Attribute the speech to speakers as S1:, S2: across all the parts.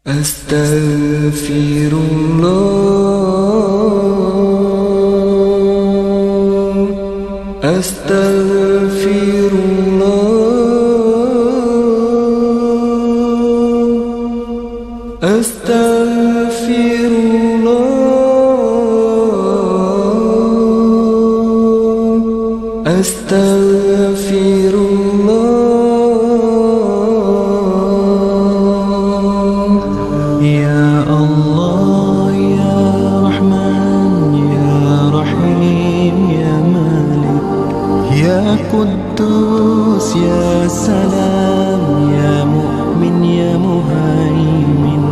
S1: Astaghfirullah, astaghfirullah, astaghfirullah, astaghfirullah. Ya Allah, Ya Rahman, Ya Rahim, Ya Malik, Ya Quddus, Ya Salam, Ya Mu'min, Ya Muhaimin,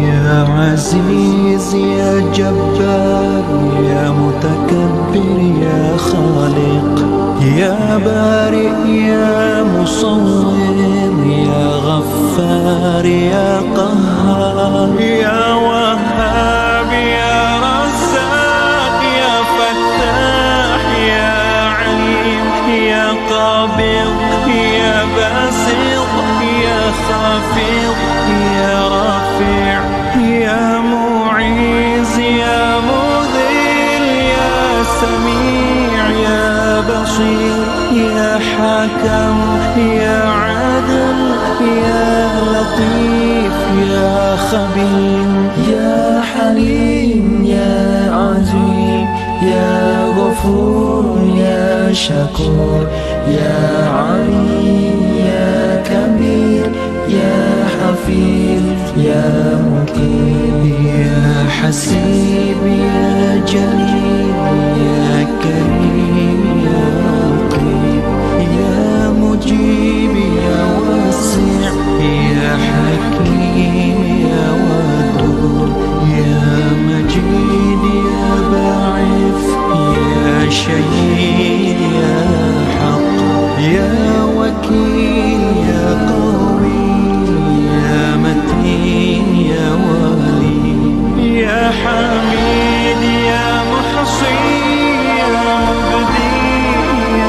S1: Ya Aziz, Ya Jabbar, Ya Mutakabbir, Ya Khaliq, Ya Bari, Ya Musawwir, Ya Ghaffar, Ya Qahhar, Ya Wahhab, Ya Razzaq, Ya Fattah, Ya Alim, Ya Qabid, Ya Basit, Ya Khafid, Ya Rafi', Ya Mu'iz, Ya Mudhil, Ya Sami', Ya Basir, Ya Hakam, Ya Adil, Ya Latif, Ya Khabir, Ya Halim, Ya Azim, Ya Ghafur, Ya Shakur, Ya Ali, Ya Kabir, Ya Hafiz, Ya Muqim, Ya Hasib, Ya Jalil, Ya Karim, Ya Raqib, Ya Mujib, Ya Wasi', Ya Hakim, Ya Wadud, Ya Majid, Ya Ba'if, Ya Shahid, Ya Haq, Ya Wakil, Ya Qawi, Ya Matin, Ya Wali, Ya Hamid, Ya Muhsi, Ya Mubdi,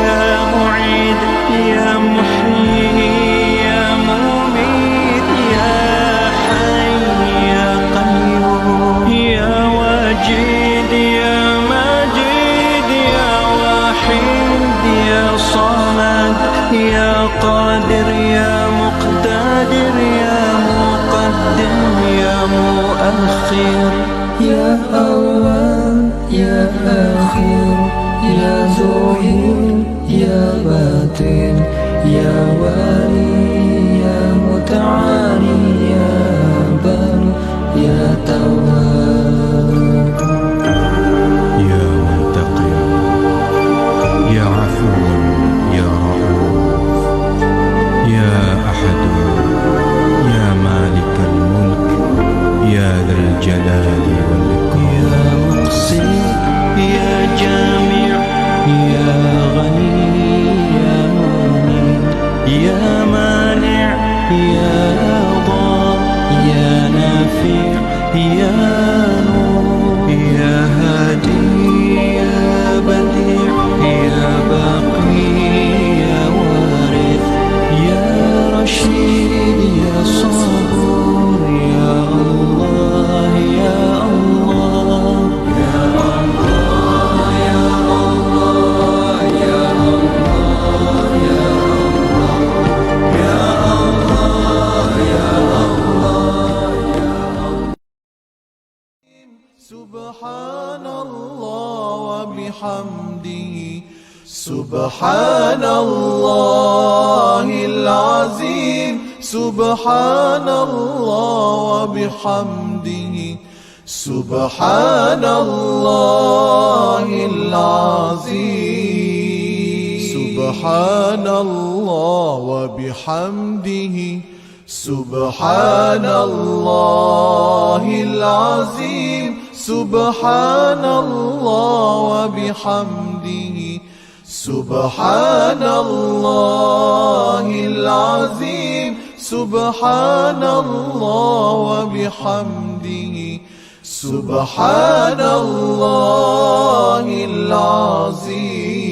S1: Ya Mu'id, Ya Muhyi, Ya Mumit, Ya Hayy, Ya Qayyum, Ya Wajid, Ya Majid, Ya Wahid, Ya Samad, Ya Qadir, Ya Muqtadir, Ya Muqaddim, Ya Muakhir, Ya Awwal, Ya Akhir, Ya Zahir, Ya Batin, Ya Wali, Ya Muta'ali, Ya Bar, Ya Tawwab, Ya Muntaqim, Ya Afuwan, Ya Ra'uf, Ya Ahad, Ya Malik al-Mulk, Ya Dhal Jalali wal Ikram, Ya Muqsit, Ya Jami', Ya Ghani, Ya Muni, Ya Mani', Ya Dar, Ya Nafi', Ya Nur, Ya Hadi, Ya Badi', Ya Baqi, Ya Warith, Ya Rashid, Ya Sabur, Ya Allah, Ya Allah, Ya Allah, Ya Allah, Ya Allah, Ya Allah, Ya Allah, Ya Allah. Subhanallah wa bihamdihi, Subhanallahil azim, Subhanallah wa bihamdihi, Subhanallahil azim, Subhanallah wa bihamdihi, Subhanallahil azim, Subhanallah wa bihamdihi, Subhanallahil azim, Subhanallah wa bihamdihi, Subhanallahil azim,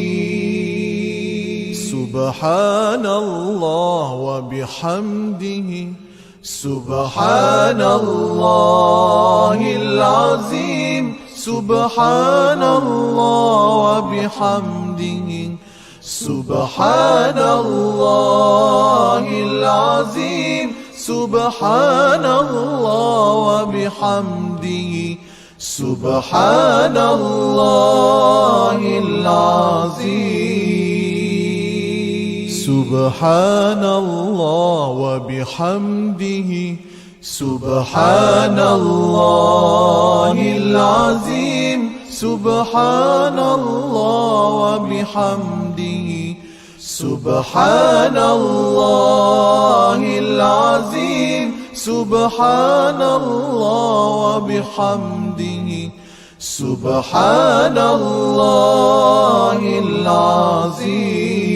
S1: Subhanallah wa bihamdihi, سبحان الله العظيم سبحان الله وبحمده سبحان الله العظيم سبحان الله وبحمده سبحان الله العظيم سبحان الله وبحمده سبحان الله العظيم سبحان الله وبحمده سبحان الله العظيم سبحان الله وبحمده سبحان الله العظيم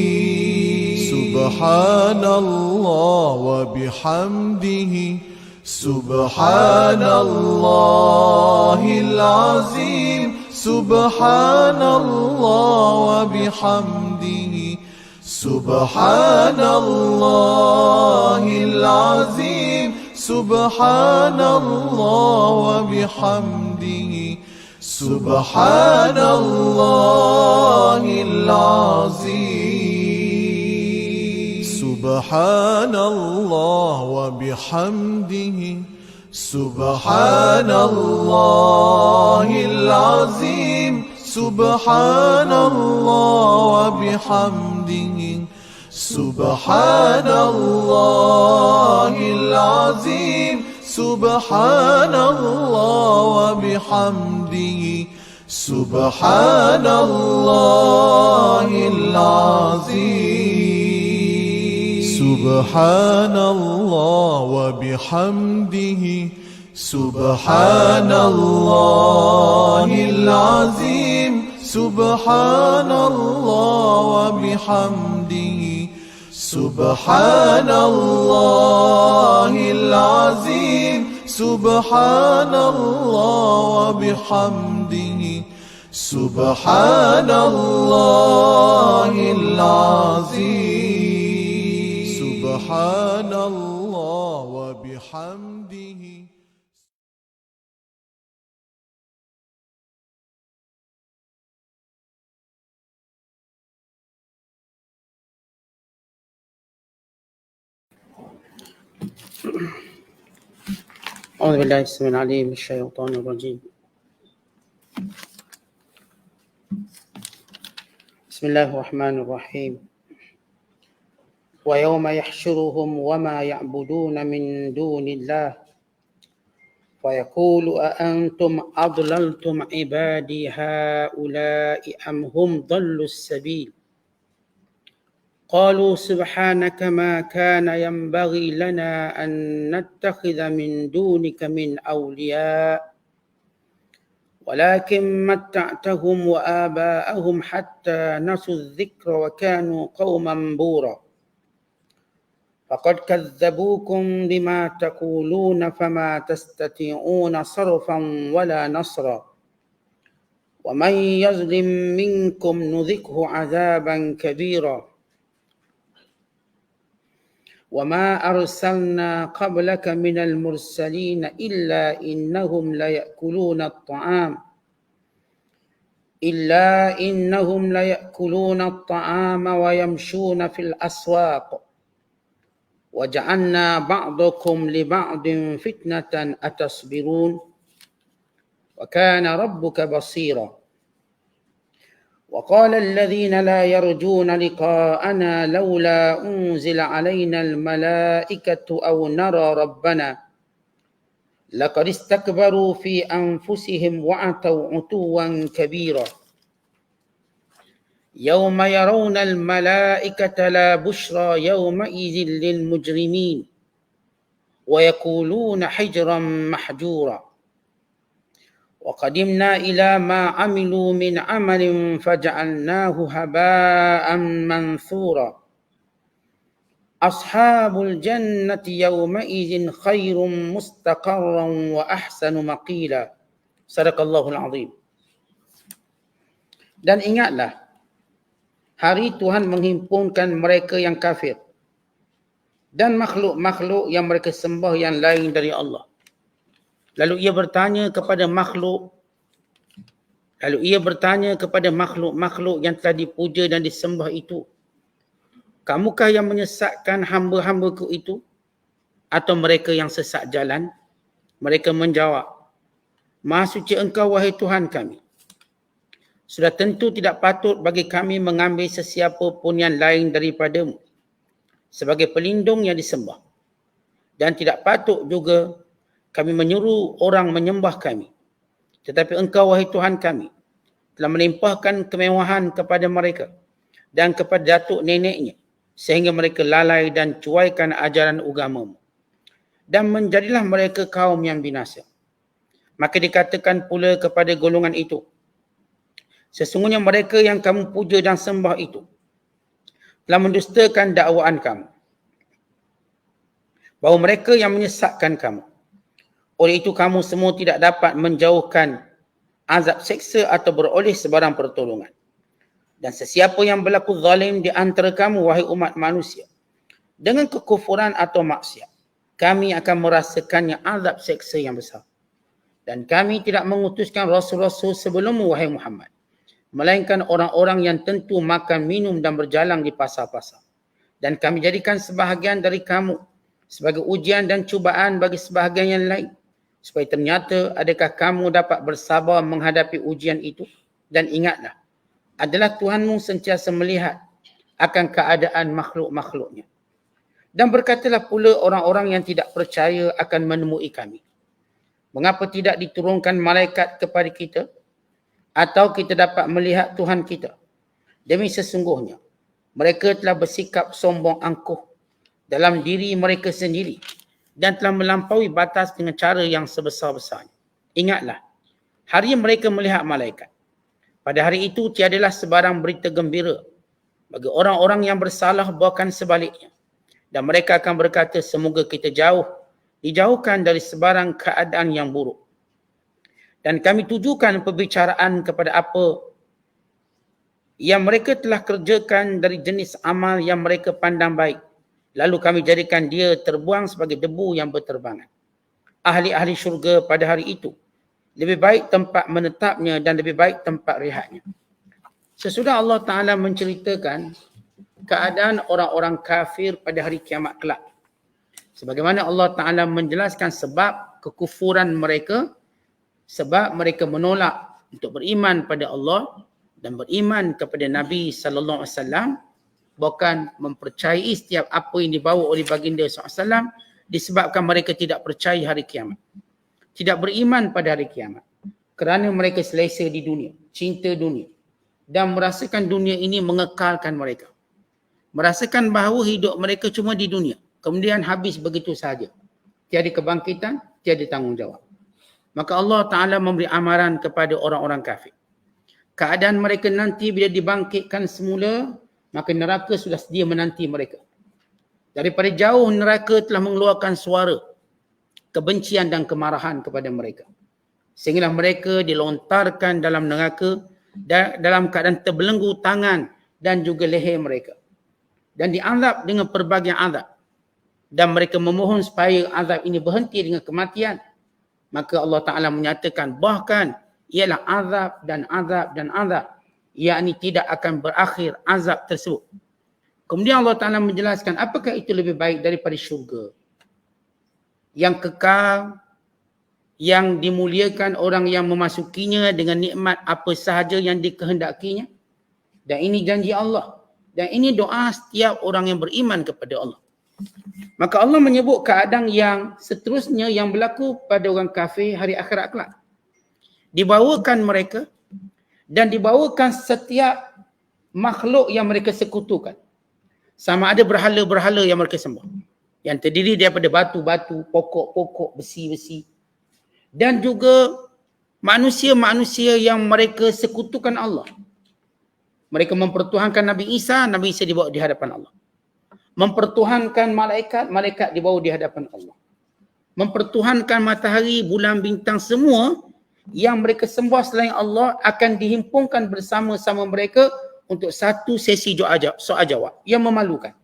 S1: سبحان الله وبحمده سبحان الله العظيم سبحان الله وبحمده سبحان الله العظيم سبحان الله وبحمده سبحان الله العظيم سبحان الله وبحمده سبحان الله العظيم سبحان الله وبحمده سبحان الله العظيم سبحان الله وبحمده سبحان الله العظيم سبحان الله وبحمده سبحان الله العظيم سبحان الله وبحمده سبحان الله العظيم سبحان الله وبحمده سبحان الله العظيم سبحان الله وبحمده.
S2: أعوذ بالله السميع العليم من الشيطان الرجيم. بسم الله الرحمن الرحيم. ويوم يحشرهم وما يعبدون من دون الله فيقول أأنتم أضللتم عبادي هؤلاء أم هم ضلوا السبيل قالوا سبحانك ما كان ينبغي لنا أن نتخذ من دونك من أولياء ولكن متعتهم وآباءهم حتى نسوا الذكر وكانوا قوما بورا فقد كذبوكم بما تقولون فما تستطيعون صرفا ولا نصرا ومن يظلم منكم نذقه عذابا كبيرا وما أرسلنا قبلك من المرسلين إلا إنهم ليأكلون الطعام ويمشون في الأسواق وجعلنا بعضكم لبعض فتنة أتصبرون وكان ربك بصيرا وقال الذين لا يرجون لقاءنا لولا أنزل علينا الملائكة أو نرى ربنا لقد استكبروا في أنفسهم وعتوا عتوا كبيرا يوم يرون الملائكة لا بشرى يومئذ للمجرمين ويقولون حجرا محجورا وقدمنا إلى ما عملوا من عمل فجعلناه هباء منثورا أصحاب الجنة يومئذ خير مستقرا وأحسن مقيلا. Sadaqallahul azim. Dan ingatlah, hari Tuhan menghimpunkan mereka yang kafir dan makhluk-makhluk yang mereka sembah yang lain dari Allah. Lalu ia bertanya kepada makhluk-makhluk yang telah dipuja dan disembah itu, kamukah yang menyesatkan hamba-hambaku itu atau mereka yang sesat jalan? Mereka menjawab, Maha suci Engkau wahai Tuhan kami. Sudah tentu tidak patut bagi kami mengambil sesiapa pun yang lain daripadamu sebagai pelindung yang disembah. Dan tidak patut juga kami menyuruh orang menyembah kami. Tetapi Engkau wahai Tuhan kami telah melimpahkan kemewahan kepada mereka dan kepada datuk neneknya sehingga mereka lalai dan cuaikan ajaran agamamu. Dan menjadilah mereka kaum yang binasa. Maka dikatakan pula kepada golongan itu, sesungguhnya mereka yang kamu puja dan sembah itu telah mendustakan dakwaan kamu, bahawa mereka yang menyesatkan kamu. Oleh itu kamu semua tidak dapat menjauhkan azab seksa atau beroleh sebarang pertolongan. Dan sesiapa yang berlaku zalim di antara kamu, wahai umat manusia, dengan kekufuran atau maksiat, kami akan merasakannya azab seksa yang besar. Dan kami tidak mengutuskan rasul-rasul sebelummu, wahai Muhammad, melainkan orang-orang yang tentu makan, minum dan berjalan di pasar-pasar. Dan kami jadikan sebahagian dari kamu sebagai ujian dan cubaan bagi sebahagian yang lain, supaya ternyata adakah kamu dapat bersabar menghadapi ujian itu. Dan ingatlah, adalah Tuhanmu sentiasa melihat akan keadaan makhluk-makhluknya. Dan berkatalah pula orang-orang yang tidak percaya akan menemui kami, mengapa tidak diturunkan malaikat kepada kita, atau kita dapat melihat Tuhan kita? Demi sesungguhnya mereka telah bersikap sombong angkuh dalam diri mereka sendiri dan telah melampaui batas dengan cara yang sebesar-besarnya. Ingatlah, hari mereka melihat malaikat. Pada hari itu tiadalah sebarang berita gembira bagi orang-orang yang bersalah, bahkan sebaliknya. Dan mereka akan berkata, semoga kita dijauhkan dari sebarang keadaan yang buruk. Dan kami tujukan perbicaraan kepada apa yang mereka telah kerjakan dari jenis amal yang mereka pandang baik. Lalu kami jadikan dia terbuang sebagai debu yang berterbangan. Ahli-ahli syurga pada hari itu lebih baik tempat menetapnya dan lebih baik tempat rehatnya. Sesudah Allah Ta'ala menceritakan keadaan orang-orang kafir pada hari kiamat kelak, sebagaimana Allah Ta'ala menjelaskan sebab kekufuran mereka, sebab mereka menolak untuk beriman pada Allah dan beriman kepada Nabi sallallahu alaihi wasallam, bahkan mempercayai setiap apa yang dibawa oleh baginda sallallahu alaihi wasallam, disebabkan mereka tidak percaya hari kiamat, tidak beriman pada hari kiamat, kerana mereka selesa di dunia, cinta dunia, dan merasakan dunia ini mengekalkan mereka, merasakan bahawa hidup mereka cuma di dunia, kemudian habis begitu sahaja, tiada kebangkitan, tiada tanggungjawab. Maka Allah Ta'ala memberi amaran kepada orang-orang kafir, keadaan mereka nanti bila dibangkitkan semula, maka neraka sudah sedia menanti mereka. Daripada jauh neraka telah mengeluarkan suara kebencian dan kemarahan kepada mereka, sehinggalah mereka dilontarkan dalam neraka dalam keadaan terbelenggu tangan dan juga leher mereka, dan diazab dengan pelbagai azab, dan mereka memohon supaya azab ini berhenti dengan kematian. Maka Allah Ta'ala menyatakan bahkan ialah azab dan azab dan azab, yakni tidak akan berakhir azab tersebut. Kemudian Allah Ta'ala menjelaskan apakah itu lebih baik daripada syurga yang kekal, yang dimuliakan orang yang memasukinya dengan nikmat apa sahaja yang dikehendakinya. Dan ini janji Allah, dan ini doa setiap orang yang beriman kepada Allah. Maka Allah menyebut keadaan yang seterusnya yang berlaku pada orang kafir hari akhirat kelak. Dibawakan mereka dan dibawakan setiap makhluk yang mereka sekutukan. Sama ada berhala-berhala yang mereka sembah, yang terdiri daripada batu-batu, pokok-pokok, besi-besi, dan juga manusia-manusia yang mereka sekutukan Allah. Mereka mempertuhankan Nabi Isa dibawa di hadapan Allah. Mempertuhankan malaikat, malaikat dibawa di hadapan Allah. Mempertuhankan matahari, bulan, bintang, semua yang mereka sembah selain Allah akan dihimpunkan bersama-sama mereka untuk satu sesi soal jawab yang memalukan.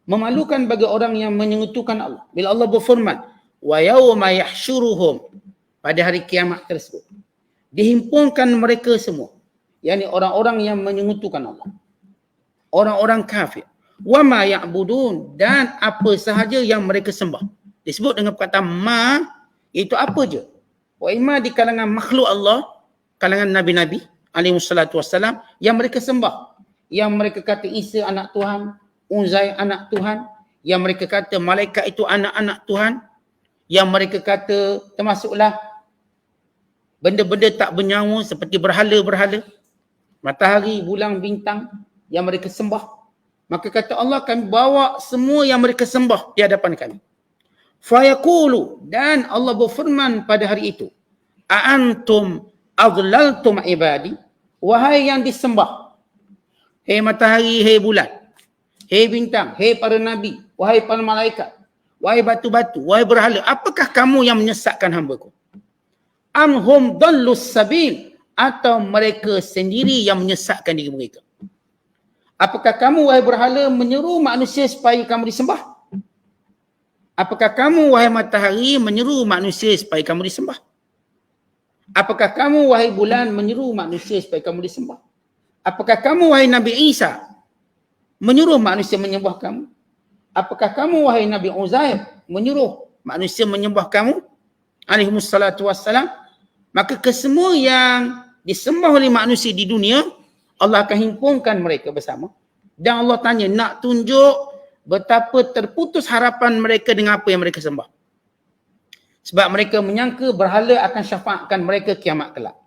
S2: Memalukan bagi orang yang menyekutukan Allah. Bila Allah berfirman, wa yauma yahsyuruhum, pada hari kiamat tersebut dihimpunkan mereka semua, yakni orang-orang yang menyekutukan Allah, orang-orang kafir, wa ma ya'budun, dan apa sahaja yang mereka sembah. Disebut dengan kata ma, itu apa je. Wa imma di kalangan makhluk Allah, kalangan nabi-nabi alaihi wassalatu wassalam, yang mereka sembah, yang mereka kata Isa anak Tuhan, Uzair anak Tuhan, yang mereka kata malaikat itu anak-anak Tuhan, yang mereka kata termasuklah benda-benda tak bernyawa seperti berhala-berhala, matahari, bulan, bintang yang mereka sembah. Maka kata Allah, kami bawa semua yang mereka sembah di hadapan kami. Fayaqulu, dan Allah berfirman pada hari itu, a'antum adlaltum ibadi, wahai yang disembah, hei matahari, hei bulan, hei bintang, hei para nabi, wahai para malaikat, wahai batu-batu, wahai berhala, apakah kamu yang menyesatkan hamba-Ku? Am hum dallus sabil, atau mereka sendiri yang menyesatkan diri mereka? Apakah kamu, wahai berhala, menyeru manusia supaya kamu disembah? Apakah kamu, wahai matahari, menyeru manusia supaya kamu disembah? Apakah kamu, wahai bulan, menyeru manusia supaya kamu disembah? Apakah kamu, wahai Nabi Isa, menyuruh manusia menyembah kamu? Apakah kamu, wahai Nabi Uzair, menyuruh manusia menyembah kamu? Alaihimussalatu wassalam. Maka kesemua yang disembah oleh manusia di dunia, Allah akan himpunkan mereka bersama. Dan Allah tanya, nak tunjuk betapa terputus harapan mereka dengan apa yang mereka sembah. Sebab mereka menyangka berhala akan syafaatkan mereka kiamat kelak.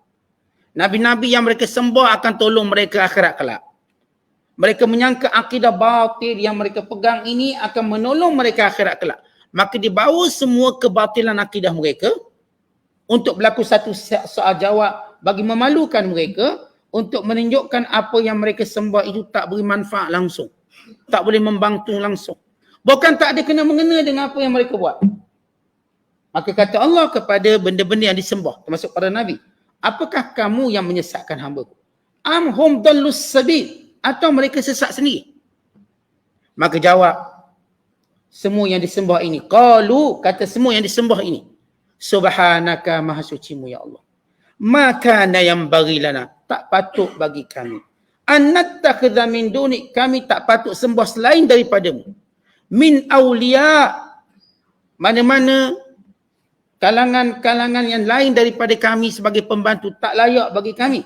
S2: Nabi-nabi yang mereka sembah akan tolong mereka akhirat kelak. Mereka menyangka akidah batil yang mereka pegang ini akan menolong mereka akhirat kelak. Maka dibawa semua kebatilan akidah mereka untuk berlaku satu soal jawab bagi memalukan mereka, untuk menunjukkan apa yang mereka sembah itu tak beri manfaat langsung, tak boleh membantu langsung, bahkan tak ada kena-mengena dengan apa yang mereka buat. Maka kata Allah kepada benda-benda yang disembah, termasuk para nabi, apakah kamu yang menyesatkan hamba-Ku? Am hum dallus sabil, atau mereka sesat sendiri? Maka jawab semua yang disembah ini, qalu, kata semua yang disembah ini, subhanaka, maha sucimu ya Allah, maka yang bagi lana, tak patut bagi kami, annattakhidha min dunik, kami tak patut sembah selain daripadamu, min awliya, mana-mana kalangan-kalangan yang lain daripada kami sebagai pembantu, tak layak bagi kami.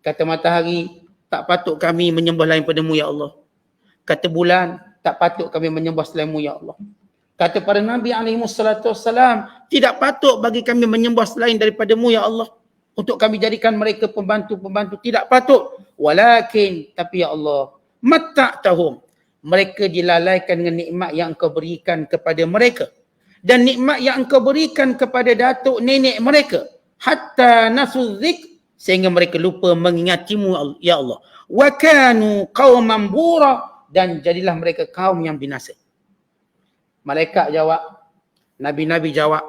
S2: Kata matahari, tak patut kami menyembah lain padamu ya Allah. Kata bulan, tak patut kami menyembah selainmu ya Allah. Kata para Nabi SAW, tidak patut bagi kami menyembah selain daripadamu ya Allah, untuk kami jadikan mereka pembantu-pembantu, tidak patut. Walakin, tapi ya Allah, matta'tahum, mereka dilalaikan dengan nikmat yang Engkau berikan kepada mereka, dan nikmat yang Engkau berikan kepada datuk nenek mereka, hatta nasu dzik, sehingga mereka lupa mengingatimu ya Allah. Wa kanu qauman bura, dan jadilah mereka kaum yang binasa. Malaikat jawab, nabi-nabi jawab,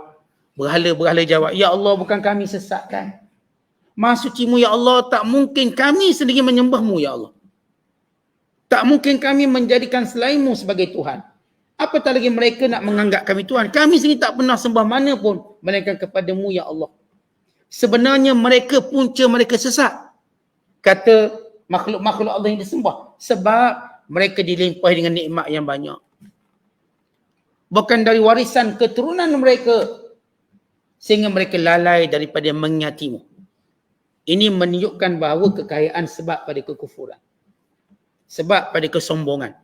S2: berhala-berhala jawab, ya Allah, bukan kami sesatkan. Maha sucimu ya Allah, tak mungkin kami sendiri menyembahmu ya Allah. Tak mungkin kami menjadikan selainmu sebagai Tuhan. Apatah lagi mereka nak menganggap kami Tuhan. Kami sendiri tak pernah sembah mana pun melainkan kepadamu ya Allah. Sebenarnya mereka punca mereka sesat, kata makhluk-makhluk Allah yang disembah, sebab mereka dilimpahi dengan nikmat yang banyak, bukan dari warisan keturunan mereka, sehingga mereka lalai daripada mengingatimu. Ini menunjukkan bahawa kekayaan sebab pada kekufuran, sebab pada kesombongan.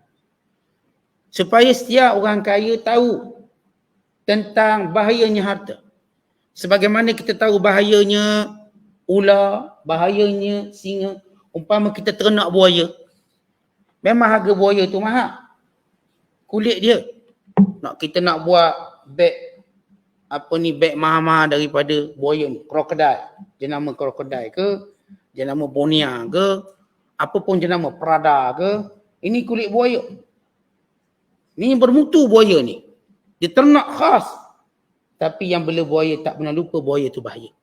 S2: Supaya setiap orang kaya tahu tentang bahayanya harta. Sebagaimana kita tahu bahayanya ular, bahayanya singa. Umpama kita ternak buaya, memang harga buaya tu mahal, kulit dia. Kita nak buat beg, beg mahal-mahal daripada buaya ni, krokodil, jenama krokodil ke, jenama bonia ke, apa pun jenama prada ke, ini kulit buaya. Ni bermutu buaya ni, diternak khas. Tapi yang bela buaya tak pernah lupa buaya tu bahaya.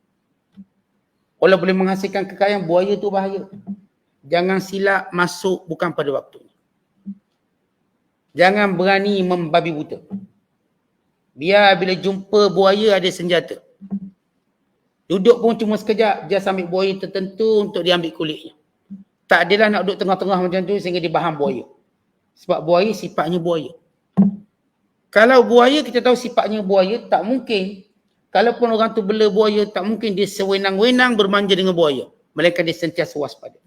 S2: Kalau boleh menghasilkan kekayaan, buaya tu bahaya. Jangan silap masuk bukan pada waktunya. Jangan berani membabi buta. Biar bila jumpa buaya ada senjata. Duduk pun cuma sekejap, dia ambil buaya tertentu untuk dia ambil kulitnya. Tak adalah nak duduk tengah-tengah macam tu sehingga dia faham buaya. Sebab buaya sifatnya buaya. Kalau buaya kita tahu sifatnya buaya, tak mungkin. Kalaupun orang tu bela buaya, tak mungkin dia sewenang-wenang bermanja dengan buaya. Melainkan dia sentiasa waspada.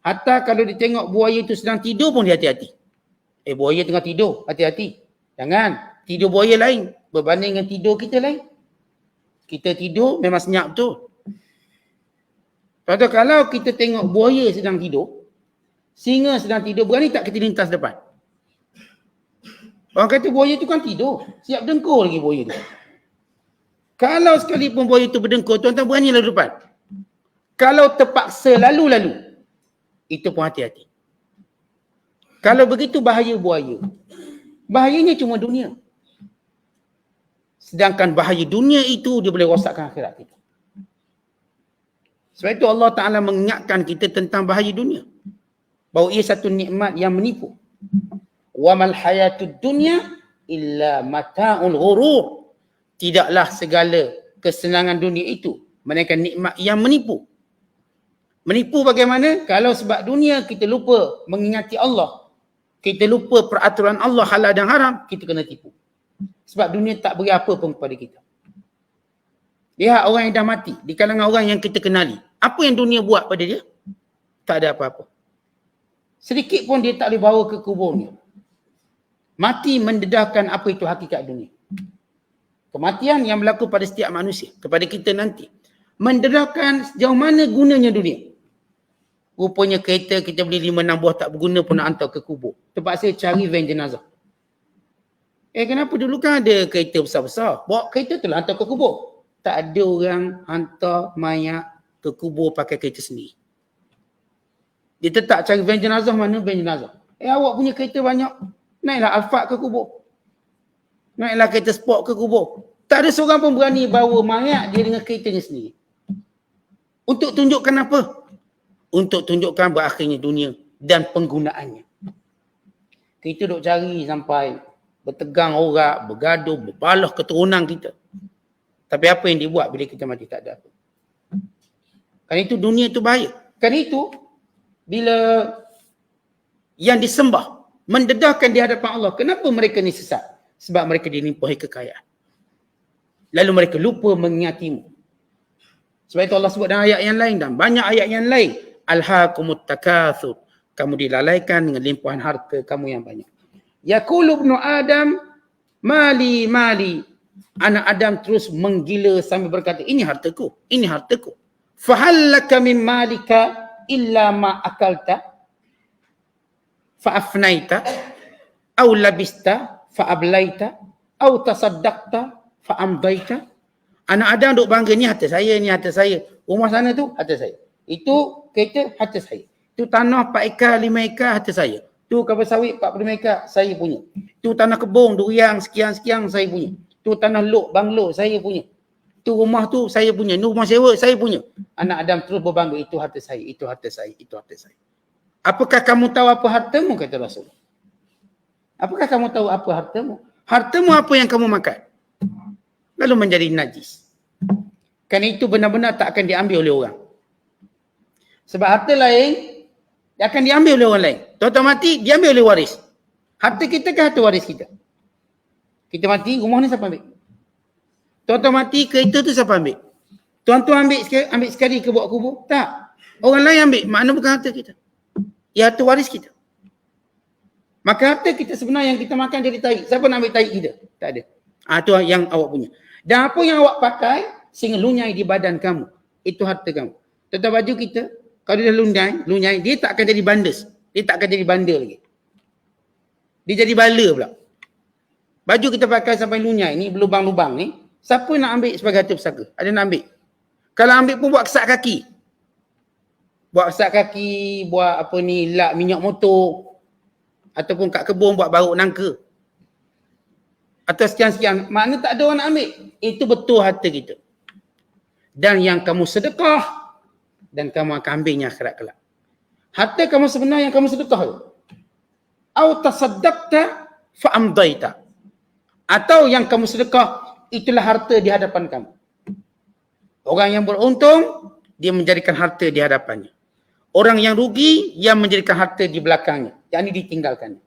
S2: Hatta kalau dia tengok buaya tu sedang tidur pun dia hati-hati. Buaya tengah tidur, hati-hati. Jangan. Tidur buaya lain. Berbanding dengan tidur kita lain. Kita tidur memang senyap betul. Lepas tu kalau kita tengok buaya sedang tidur, singa sedang tidur, berani tak kita lintas depan? Orang kata buaya tu kan tidur. Siap dengkur lagi buaya tu. Kalau sekalipun buaya tu berdengkur, tuan-tuan berani lalu depan. Kalau terpaksa lalu-lalu, itu pun hati-hati. Kalau begitu bahaya buaya. Bahayanya cuma dunia. Sedangkan bahaya dunia itu dia boleh rosakkan akhirat kita. Sebab itu Allah Ta'ala mengingatkan kita tentang bahaya dunia. Bahawa ia satu nikmat yang menipu. Wa mal hayatud dunya illa mata'ul ghurur. Tidaklah segala kesenangan dunia itu melainkan nikmat yang menipu. Menipu bagaimana? Kalau sebab dunia kita lupa mengingati Allah, kita lupa peraturan Allah halal dan haram, kita kena tipu. Sebab dunia tak beri apa pun kepada kita. Lihat orang yang dah mati di kalangan orang yang kita kenali. Apa yang dunia buat pada dia? Tak ada apa-apa. Sedikit pun dia tak boleh bawa ke kuburnya. Mati mendedahkan apa itu hakikat dunia. Kematian yang berlaku pada setiap manusia, kepada kita nanti, mendedahkan sejauh mana gunanya dunia. Rupanya kereta kita beli 5-6 buah tak berguna pun nak hantar ke kubur. Terpaksa cari van jenazah. Kenapa dulu kan ada kereta besar-besar? Bawa kereta tu lah hantar ke kubur. Tak ada orang hantar mayat ke kubur pakai kereta sendiri. Dia tetap cari van jenazah, mana van jenazah? Awak punya kereta banyak. Naiklah Alphard ke kubur. Naiklah kereta sport ke kubur. Tak ada seorang pun berani bawa mayat dia dengan keretanya sendiri. Untuk tunjukkan apa? Untuk tunjukkan berakhirnya dunia dan penggunaannya. Kita duk cari sampai bertegang orang, bergaduh, berbalah keturunan kita. Tapi apa yang dibuat bila kita mati tak ada apa. Kerana itu dunia itu bahaya. Kerana itu bila yang disembah mendedahkan di hadapan Allah, kenapa mereka ni sesat? Sebab mereka dilimpahi kekayaan. Lalu mereka lupa mengingatimu. Sebab itu Allah sebut dalam ayat yang lain dan banyak ayat yang lain. Alhaakumut takatsur. Kamu dilalaikan dengan limpahan harta kamu yang banyak. Yaqulu ibnu Adam, mali mali. Anak Adam terus menggila sambil berkata, ini hartaku, ini hartaku. Fahallaka min malika illa ma akalta fa'afnaita aw labista fa'ablaita aw tasaddaqta fa'amdaita. Anak Adam duk bangga, ni harta saya, ni harta saya. Rumah sana tu harta saya. Itu kereta harta saya. Itu tanah 4 ekar, 5 ekar harta saya. Tu kapal sawit 45 ekar saya punya. Tu tanah kebun durian sekian-sekian saya punya. Tu tanah lok banglo saya punya. Tu rumah tu saya punya. Ni rumah sewa saya punya. Anak Adam terus berbangga, itu harta saya, itu harta saya, itu harta saya. Apakah kamu tahu apa hartamu, kata Rasul? Apakah kamu tahu apa hartamu? Hartamu apa yang kamu makan? Lalu menjadi najis. Kerana itu benar-benar tak akan diambil oleh orang. Sebab harta lain dia akan diambil oleh orang lain. Tuan-tuan mati, diambil oleh waris. Harta kita ke harta waris kita? Kita mati, rumah ni siapa ambil? Tuan-tuan mati, kereta tu siapa ambil? Tuan-tuan ambil sekali ke buat kubur? Tak. Orang lain ambil, makna bukan harta kita. Ya, harta waris kita. Maka harta kita sebenarnya yang kita makan jadi tahi. Siapa nak ambil tahi kita? Tak ada. Itu yang awak punya. Dan apa yang awak pakai sehingga lunyai di badan kamu, itu harta kamu. Tuan-tuan baju kita, kalau dia dah lunyai, dia tak akan jadi bandes. Dia tak akan jadi bandar lagi. Dia jadi bala pula. Baju kita pakai sampai lunyai ni, berlubang-lubang ni, siapa nak ambil sebagai harta pusaka? Ada nak ambil? Kalau ambil pun buat kesak kaki. Buat kesak kaki, buat apa ni, lap minyak motor. Ataupun kat kebun buat baruk nangka. Atau sekian-sekian. Makna tak ada orang nak ambil. Itu betul harta kita. Dan yang kamu sedekah, dan kamu akan ambilnya akhirat kelak. Harta kamu sebenar yang kamu sedekah tu. Au tasaddaqta fa amdaita. Atau yang kamu sedekah, itulah harta di hadapan kamu. Orang yang beruntung, dia menjadikan harta di hadapannya. Orang yang rugi, yang menjadikan harta di belakangnya. Yang ini ditinggalkannya.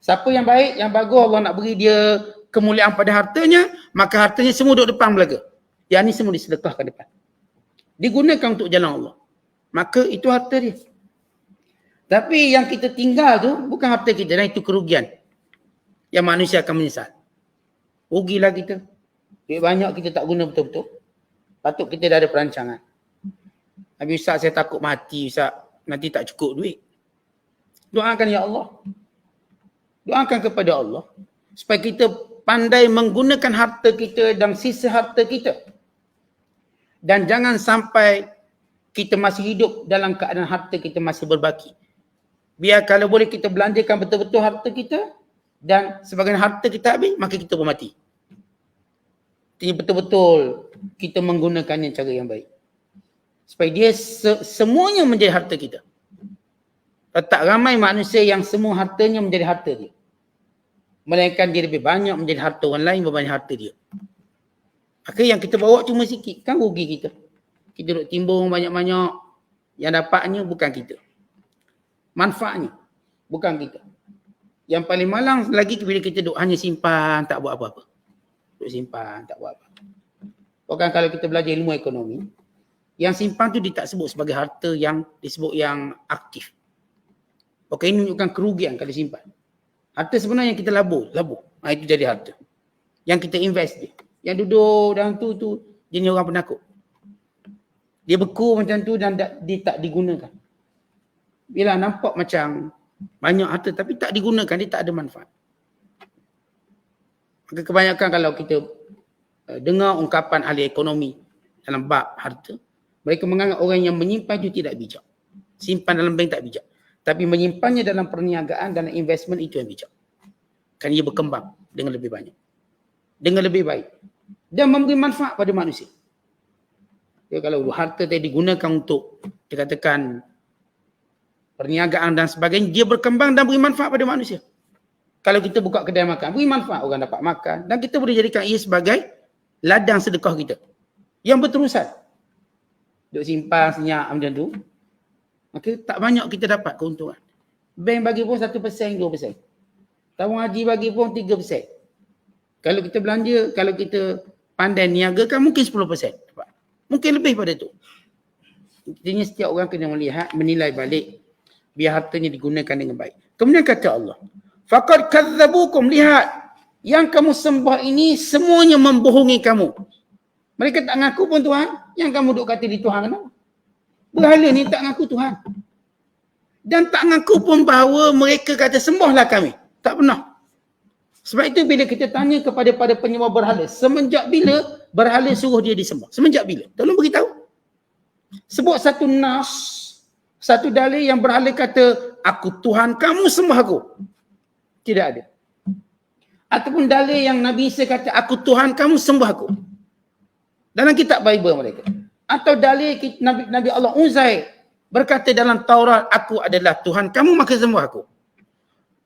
S2: Siapa yang baik, yang bagus, Allah nak beri dia kemuliaan pada hartanya, maka hartanya semua duduk depan belaga. Yang ini semua disedekahkan depan. Digunakan untuk jalan Allah. Maka itu harta dia. Tapi yang kita tinggal tu, bukan harta kita, dan itu kerugian. Yang manusia akan menyesal. Rugilah kita. Duit banyak kita tak guna betul-betul. Patut kita dah ada perancangan. Nabi Ustaz, saya takut mati Ustaz. Nanti tak cukup duit. Doakan ya Allah. Doakan kepada Allah. Supaya kita pandai menggunakan harta kita dan sisa harta kita. Dan jangan sampai kita masih hidup dalam keadaan harta kita masih berbaki. Biar kalau boleh kita belanjakan betul-betul harta kita. Dan sebagian harta kita habis, maka kita pun mati. Jadi betul-betul kita menggunakannya cara yang baik. Supaya dia semuanya menjadi harta kita. Tak ramai manusia yang semua hartanya menjadi harta dia. Melainkan dia lebih banyak menjadi harta orang lain berbanding harta dia. Maka yang kita bawa cuma sikit, kan rugi kita. Kita duduk timbung banyak-banyak. Yang dapatnya bukan kita. Manfaatnya bukan kita. Yang paling malang lagi bila kita duduk hanya simpan, tak buat apa-apa. Duduk simpan, tak buat apa-apa. Bahkan kalau kita belajar ilmu ekonomi, yang simpan tu dia tak sebut sebagai harta, yang disebut yang aktif. Okey, ini menunjukkan kerugian kalau simpan. Harta sebenarnya yang kita labur. Itu jadi harta. Yang kita invest dia. Yang duduk dalam tu jenis orang penakut. Dia beku macam tu dan dia tak digunakan. Bila nampak macam banyak harta tapi tak digunakan, dia tak ada manfaat. Maka kebanyakan kalau kita dengar ungkapan ahli ekonomi dalam bab harta, mereka menganggap orang yang menyimpan itu tidak bijak. Simpan dalam bank tak bijak. Tapi menyimpannya dalam perniagaan, dalam investment itu yang bijak. Kerana ia berkembang dengan lebih banyak. Dengan lebih baik. Dan memberi manfaat pada manusia. Ya, kalau harta tadi digunakan untuk dikatakan perniagaan dan sebagainya, dia berkembang dan beri manfaat pada manusia. Kalau kita buka kedai makan, beri manfaat, orang dapat makan. Dan kita boleh jadikan ia sebagai ladang sedekah kita. Yang berterusan. Duk simpan senyap macam tu. Maka tak banyak kita dapat keuntungan. Bank bagi pun 1%, 2%. Tabung haji bagi pun 3%. Kalau kita belanja, kalau kita pandai niagakan, mungkin 10% dapat. Mungkin lebih pada tu. Intinya setiap orang kena melihat, menilai balik. Biar hartanya digunakan dengan baik. Kemudian kata Allah, faqad kadzabukum, lihat. Yang kamu sembah ini semuanya membohongi kamu. Mereka tak ngaku pun Tuhan. Yang kamu duk kata di Tuhan kenapa? Berhala ni tak ngaku Tuhan. Dan tak ngaku pun bahawa mereka kata sembahlah kami. Tak pernah. Sebab itu bila kita tanya kepada penyembah berhala, semenjak bila berhala suruh dia disembah? Semenjak bila? Tolong beritahu. Sebut satu nas, satu dalil yang berhala kata, aku Tuhan kamu, sembah aku. Tidak ada. Ataupun dalil yang Nabi Isa kata, aku Tuhan kamu, sembah aku. Dalam kitab Bible mereka. Atau dalil Nabi Allah Uzair berkata dalam Taurat, aku adalah Tuhan kamu, maka sembah aku.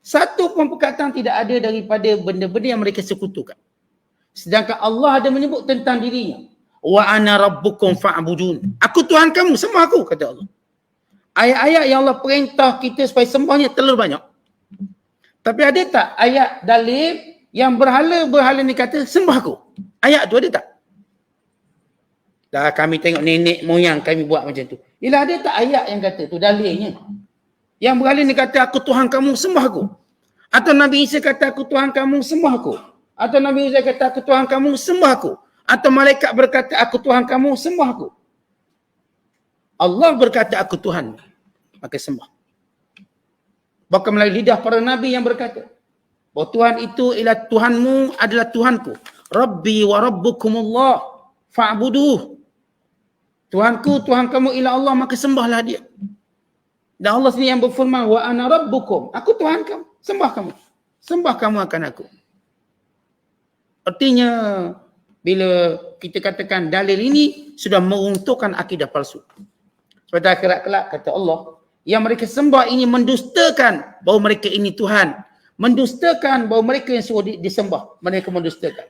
S2: Satu pun perkataan tidak ada daripada benda-benda yang mereka sekutukan. Sedangkan Allah ada menyebut tentang dirinya. Wa ana rabbukum fa'budun. Aku Tuhan kamu, sembah aku, kata Allah. Ayat-ayat yang Allah perintah kita supaya sembahnya terlalu banyak. Tapi ada tak ayat dalil yang berhala ni kata sembah aku? Ayat tu ada tak? Dah kami tengok nenek moyang kami buat macam tu. Yelah, ada tak ayat yang kata tu dalilnya? Yang berhala ni kata aku Tuhan kamu, sembah aku. Atau Nabi Isa kata aku Tuhan kamu, sembah aku. Atau Nabi Isa kata aku Tuhan kamu, sembah aku. Atau malaikat berkata aku Tuhan kamu, sembah aku. Allah berkata aku Tuhan, maka sembah. Bahkan melalui lidah para Nabi yang berkata bahawa Tuhan itu ialah Tuhanmu adalah Tuhanku. Rabbi wa rabbukumullah fa'buduh. Tuhanku, Tuhan kamu ialah Allah, maka sembahlah dia. Dan Allah sendiri yang berfirman, wa ana rabbukum. Aku Tuhan kamu, sembah kamu. Sembah kamu akan aku. Artinya, bila kita katakan dalil ini sudah meruntuhkan akidah palsu. Pada akhirat kelak, kata Allah, yang mereka sembah ini mendustakan bahawa mereka ini Tuhan, mendustakan bahawa mereka yang suruh disembah, mereka mendustakan.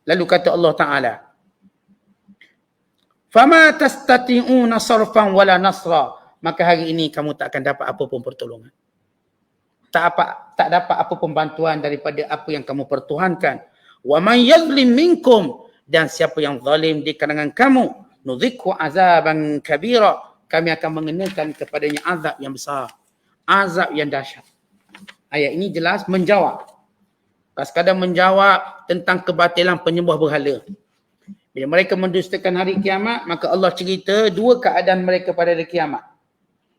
S2: Lalu kata Allah Ta'ala, fama tastati'una sarfan wala nasra, maka hari ini kamu tak akan dapat apa pun pertolongan. Tak dapat apa pun bantuan daripada apa yang kamu pertuhankan. Wa man yazlim minkum, dan siapa yang zalim di kalangan kamu, nudhikhu azaban kabira, kami akan mengenakan kepadanya azab yang besar, azab yang dahsyat. Ayat ini jelas menjawab. Tak sekadar menjawab tentang kebatilan penyembah berhala. Bila mereka mendustakan hari kiamat, maka Allah cerita dua keadaan mereka pada hari kiamat.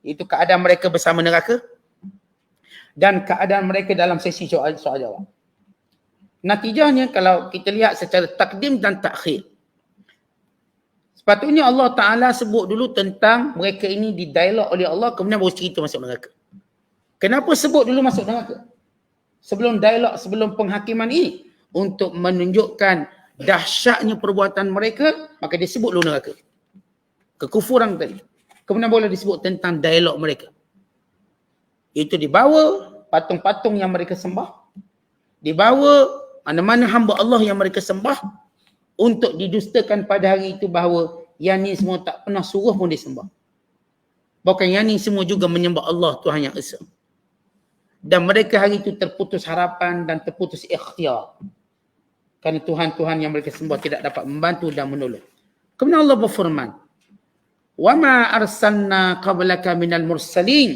S2: Itu keadaan mereka bersama neraka dan keadaan mereka dalam sesi soal jawab. Natijahnya kalau kita lihat secara takdim dan takhir, sepatutnya Allah Ta'ala sebut dulu tentang mereka ini didialog oleh Allah, kemudian baru cerita masuk neraka. Kenapa sebut dulu masuk neraka? Sebelum dialog, sebelum penghakiman ini, untuk menunjukkan dahsyatnya perbuatan mereka, maka disebut dulu neraka. Kekufuran tadi. Kemudian boleh disebut tentang dialog mereka. Itu dibawa patung-patung yang mereka sembah, dibawa mana-mana hamba Allah yang mereka sembah, untuk didustakan pada hari itu bahawa yang ni semua tak pernah suruh pun disembah. Bahkan yang ni semua juga menyembah Allah Tuhan yang Esa. Dan mereka hari itu terputus harapan dan terputus ikhtiar. Kerana Tuhan-Tuhan yang mereka sembah tidak dapat membantu dan menolong. Kemudian Allah berfirman, وَمَا أَرْسَلْنَا قَبْلَكَ مِنَ الْمُرْسَلِينَ,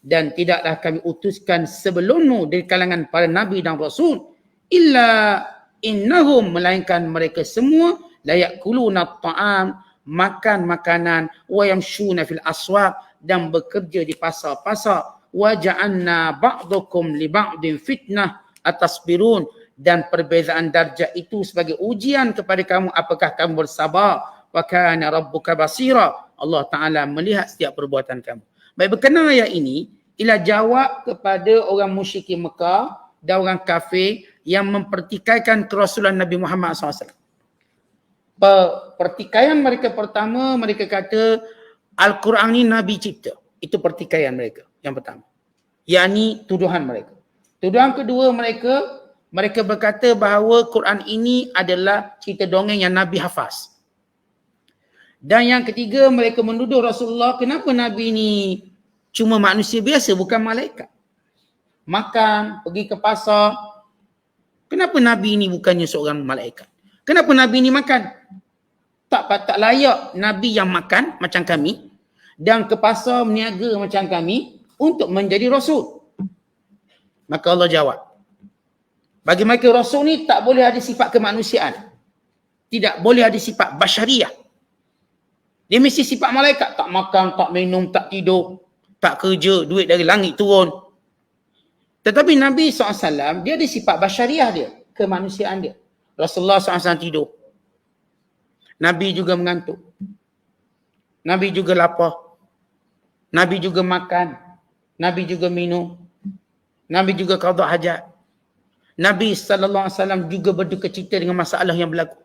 S2: dan tidaklah kami utuskan sebelummu dari kalangan para nabi dan rasul, illa innahum, melainkan mereka semua, la yakuluna at-ta'am, makan makanan, wa yamshuna fil aswaq, dan bekerja di pasar-pasar, wa ja'alna ba'dukum li ba'din fitnah atasbirun, dan perbezaan darjat itu sebagai ujian kepada kamu, apakah kamu bersabar, wa kana rabbuka basira, Allah Ta'ala melihat setiap perbuatan kamu. Baik, berkenaan ayat ini ialah jawab kepada orang musyrikin Mekah dan orang kafir yang mempertikaikan kerasulan Nabi Muhammad SAW. Pertikaian mereka pertama, mereka kata Al-Quran ni Nabi cipta. Itu pertikaian mereka yang pertama. Yakni tuduhan mereka. Tuduhan kedua mereka berkata bahawa Quran ini adalah cerita dongeng yang Nabi hafaz. Dan yang ketiga, mereka menuduh Rasulullah, kenapa Nabi ni cuma manusia biasa, bukan malaikat? Makan, pergi ke pasar. Kenapa Nabi ni bukannya seorang malaikat? Kenapa Nabi ni makan? Tak layak Nabi yang makan macam kami dan ke pasar meniaga macam kami untuk menjadi Rasul. Maka Allah jawab, bagi mereka Rasul ni tak boleh ada sifat kemanusiaan. Tidak boleh ada sifat basyariah. Dia mesti sifat malaikat. Tak makan, tak minum, tak tidur, tak kerja, duit dari langit turun. Tetapi Nabi SAW, dia ada sifat basyariah dia, kemanusiaan dia. Rasulullah SAW tidur. Nabi juga mengantuk. Nabi juga lapar. Nabi juga makan. Nabi juga minum. Nabi juga qada hajat. Nabi SAW juga berduka cita dengan masalah yang berlaku.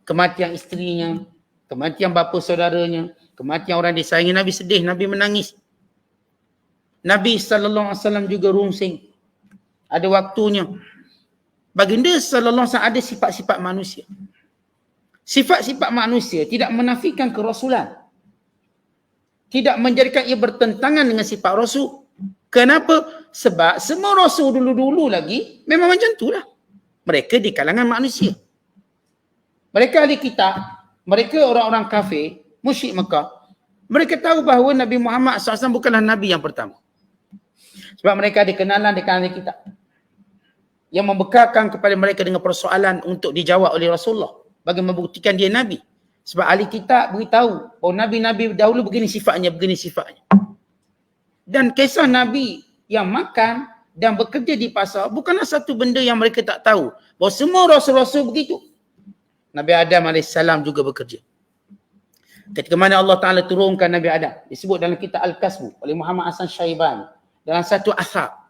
S2: Kematian isterinya, kematian bapa saudaranya, kematian orang disayangi. Nabi sedih, Nabi menangis. Nabi SAW juga rungsing. Ada waktunya. Baginda SAW ada sifat-sifat manusia. Sifat-sifat manusia tidak menafikan kerasulan. Tidak menjadikan ia bertentangan dengan sifat Rasul. Kenapa? Sebab semua Rasul dulu-dulu lagi memang macam itulah. Mereka di kalangan manusia. Mereka ahli kitab, mereka orang-orang kafir, musyrik Mekah. Mereka tahu bahawa Nabi Muhammad SAW bukanlah Nabi yang pertama. Sebab mereka ada kenalan di kalangan kitab yang membekalkan kepada mereka dengan persoalan untuk dijawab oleh Rasulullah bagi membuktikan dia Nabi. Sebab ahli kitab beritahu bahawa Nabi-Nabi dahulu begini sifatnya, begini sifatnya. Dan kisah Nabi yang makan dan bekerja di pasar bukanlah satu benda yang mereka tak tahu. Bahawa semua Rasul-Rasul begitu. Nabi Adam AS juga bekerja. Ketika mana Allah Ta'ala turunkan Nabi Adam, disebut dalam kitab Al-Kasbu oleh Muhammad Hasan Syaiban dalam satu athar.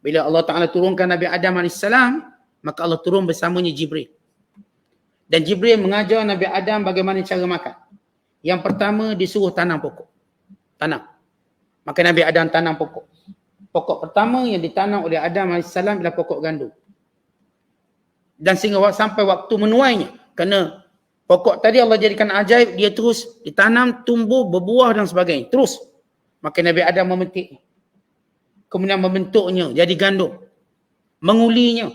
S2: Bila Allah Ta'ala turunkan Nabi Adam AS, maka Allah turun bersamanya Jibril. Dan Jibril mengajar Nabi Adam bagaimana cara makan. Yang pertama disuruh tanam pokok. Tanam. Maka Nabi Adam tanam pokok. Pokok pertama yang ditanam oleh Adam AS ialah pokok gandum. Dan sehingga sampai waktu menuainya. Kerana pokok tadi Allah jadikan ajaib, dia terus ditanam, tumbuh, berbuah dan sebagainya. Terus. Maka Nabi Adam memetik. Kemudian membentuknya jadi gandum. Mengulinya.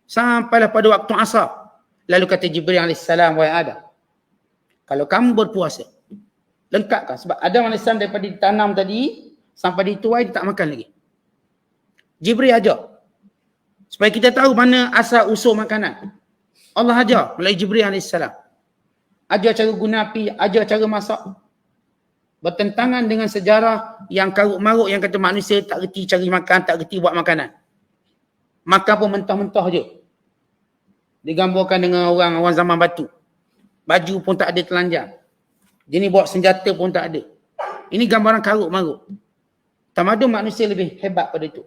S2: Sampailah pada waktu asar. Lalu kata Jibril AS, wahai Adam, kalau kamu berpuasa, lengkapkan. Sebab Adam AS daripada ditanam tadi, sampai dituai, dia tak makan lagi. Jibril ajak. Supaya kita tahu mana asal usul makanan. Allah ajar melalui Jibril AS. Ajar cara guna api, ajar cara masak. Bertentangan dengan sejarah yang karut-marut yang kata manusia tak reti cari makan, tak reti buat makanan. Makan pun mentah-mentah je. Digambarkan dengan orang zaman batu. Baju pun tak ada telanjang. Jenis buat senjata pun tak ada. Ini gambaran karut-marut. Tamadun manusia lebih hebat pada itu.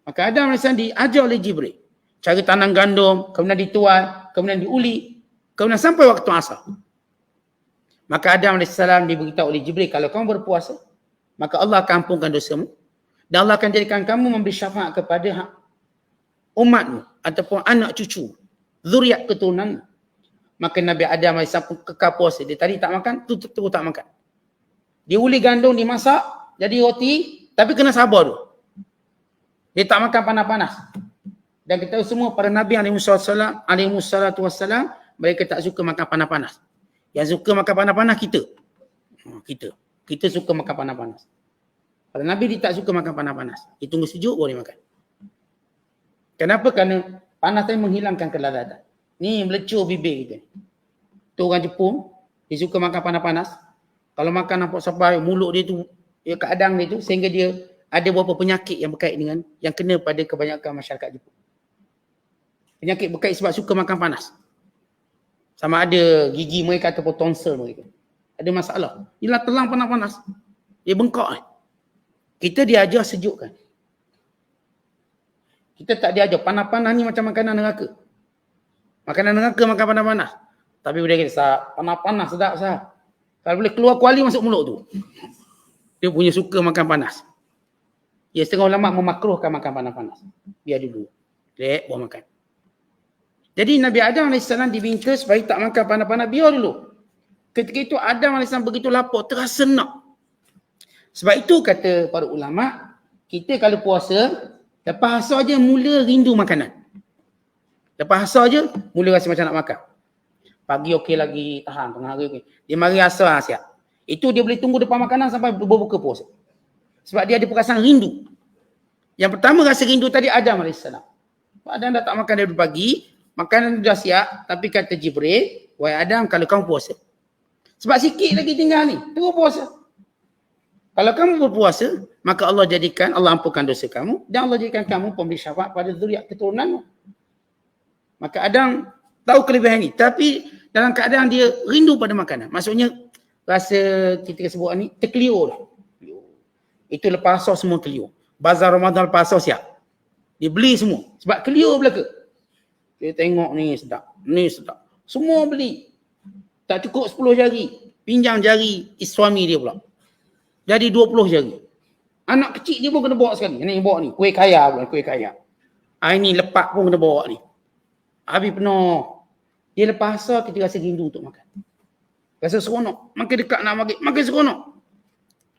S2: Maka Adam AS diajar oleh Jibril. Cara tanam gandum, kemudian dituai, kemudian diuli, kemudian sampai waktu asar. Maka Adam AS diberitahu oleh Jibril, kalau kamu berpuasa, maka Allah akan ampunkan dosamu. Dan Allah akan jadikan kamu memberi syafaat kepada umatmu ataupun anak cucu, zuriat keturunan. Maka Nabi Adam AS pun kekal puasa. Dia tadi tak makan, terus tak makan. Dia uli gandum, dimasak, jadi roti, tapi kena sabar tu. Dia tak makan panas-panas. Dan kita tahu semua para Nabi alaihissalatu wassalam, mereka tak suka makan panas-panas. Yang suka makan panas-panas kita. Kita suka makan panas-panas. Para Nabi dia tak suka makan panas-panas. Dia tunggu sejuk boleh makan. Kenapa? Kerana panas tadi menghilangkan kelazatan. Ni melecur bibir kita. Tu orang Jepun, dia suka makan panas-panas. Kalau makan nampak sampai mulut dia tu, dia keadang dia tu, sehingga dia ada beberapa penyakit yang berkait dengan, yang kena pada kebanyakan masyarakat Jepun. Penyakit berkait sebab suka makan panas. Sama ada gigi mereka ataupun tonsel mereka. Ada masalah. Inilah telang panas-panas. Dia bengkak. Kita diajar sejukkan. Kita tak diajar. Panas-panas ni macam makanan neraka. Makanan neraka makan panas-panas. Tapi bila kita panas-panas sedap sah. Kalau boleh keluar kuali masuk mulut tu. Dia punya suka makan panas. Ya, setengah ulama memakruhkan makan panas-panas. Biar dulu. Lek, buat makan. Jadi Nabi Adam AS diminta supaya tak makan panas-panas. Biar dulu. Ketika itu Adam AS begitu lapar. Terasa nak. Sebab itu kata para ulama. Kita kalau puasa. Lepas asar je mula rindu makanan. Lepas asar je mula rasa macam nak makan. Pagi okey lagi. Tahan. Tengah hari okey. Dia mari asar siap. Itu dia boleh tunggu depan makanan sampai berbuka puasa. Sebab dia ada perasaan rindu. Yang pertama rasa rindu tadi Adam AS. Adam dah tak makan dari pagi. Makanan dah siap. Tapi kata Jibril, wahai Adam, kalau kamu puasa. Sebab sikit lagi tinggal ni. Terus puasa. Kalau kamu berpuasa, maka Allah jadikan, Allah ampunkan dosa kamu. Dan Allah jadikan kamu pemberi syafaat pada zuriat keturunanmu. Maka Adam tahu kelebihan ini. Tapi dalam keadaan dia rindu pada makanan. Maksudnya, rasa kita sebut ni, terkeliur. Itu lepas asar semua keliur. Bazar Ramadan lepas asar siap. Dia beli semua. Sebab keliur belaka. Dia tengok ni sedap. Ni sedap. Semua beli. Tak cukup 10 jari. Pinjam jari suami dia pula. Jadi 20 jari. Anak kecil dia pun kena bawa sekali. Ni bawa ni. Kuih kaya pula. Kuih kaya. Ini lepak pun kena bawa ni. Habis penuh. Dia lepas asar kita rasa rindu untuk makan. Rasa seronok. Makin dekat nak maghrib. Makin seronok.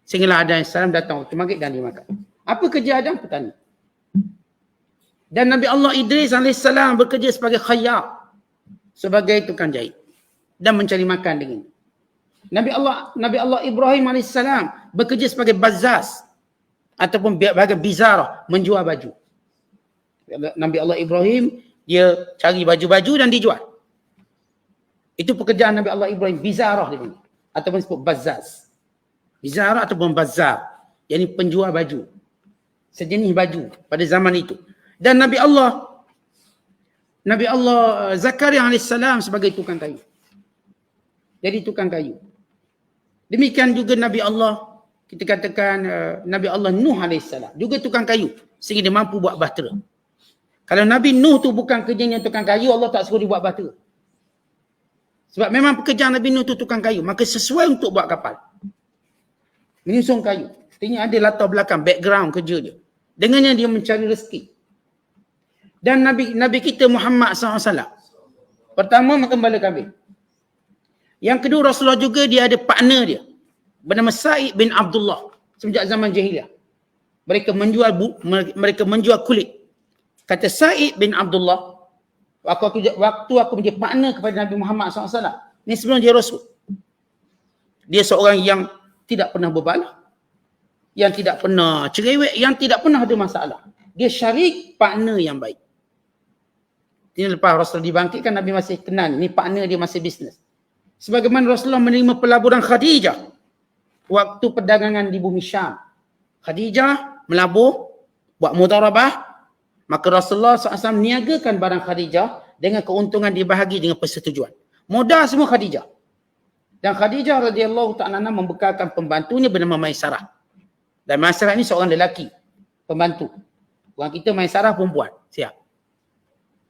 S2: Sehinggalah Adam AS datang waktu maghrib dan dia makan. Apa kerja Adam? Petani. Dan Nabi Allah Idris AS bekerja sebagai khayyat. Sebagai tukang jahit. Dan mencari makan dengan. Nabi Allah Ibrahim AS bekerja sebagai bazzaz. Ataupun sebagai bizarah. Menjual baju. Nabi Allah Ibrahim, dia cari baju-baju dan dijual. Itu pekerjaan Nabi Allah Ibrahim. Bizarah dia panggil. Ataupun disebut bazzaz. Bizarah ataupun bazzar. Yang ini penjual baju. Sejenis baju pada zaman itu. Dan Nabi Allah Zakaria AS sebagai tukang kayu. Jadi tukang kayu. Demikian juga Nabi Allah, kita katakan Nabi Allah Nuh AS juga tukang kayu. Sehingga dia mampu buat bahtera. Kalau Nabi Nuh tu bukan kerjanya tukang kayu, Allah tak suruh dia buat bahtera. Sebab memang pekerjaan Nabi Nuh tu tukang kayu. Maka sesuai untuk buat kapal. Menyusun kayu. Artinya ada latar belakang, background kerja dia. Dengannya dia mencari rezeki. Dan Nabi kita Muhammad SAW, pertama menggembala kambing. Yang kedua, Rasulullah juga dia ada partner dia bernama Sa'id bin Abdullah sejak zaman jahiliah. Mereka menjual kulit. Kata Sa'id bin Abdullah, waktu aku menjadi partner kepada Nabi Muhammad SAW, ni sebelum dia Rasul. Dia seorang yang tidak pernah berbalah, yang tidak pernah cerewet, yang tidak pernah ada masalah. Dia syarik partner yang baik. Ini lepas Rasul dibangkitkan, Nabi masih kenal. Ni partner dia masih bisnes. Sebagaimana Rasulullah menerima pelaburan Khadijah waktu perdagangan di bumi Syam. Khadijah melabur, buat mudarabah, maka Rasulullah SAW niagakan barang Khadijah dengan keuntungan dibahagi dengan persetujuan. Modal semua Khadijah. Dan Khadijah radhiyallahu ta'ala membekalkan pembantunya bernama Maisarah. Dan Maisarah ini seorang lelaki, pembantu. Orang kita Maisarah perempuan. Siap.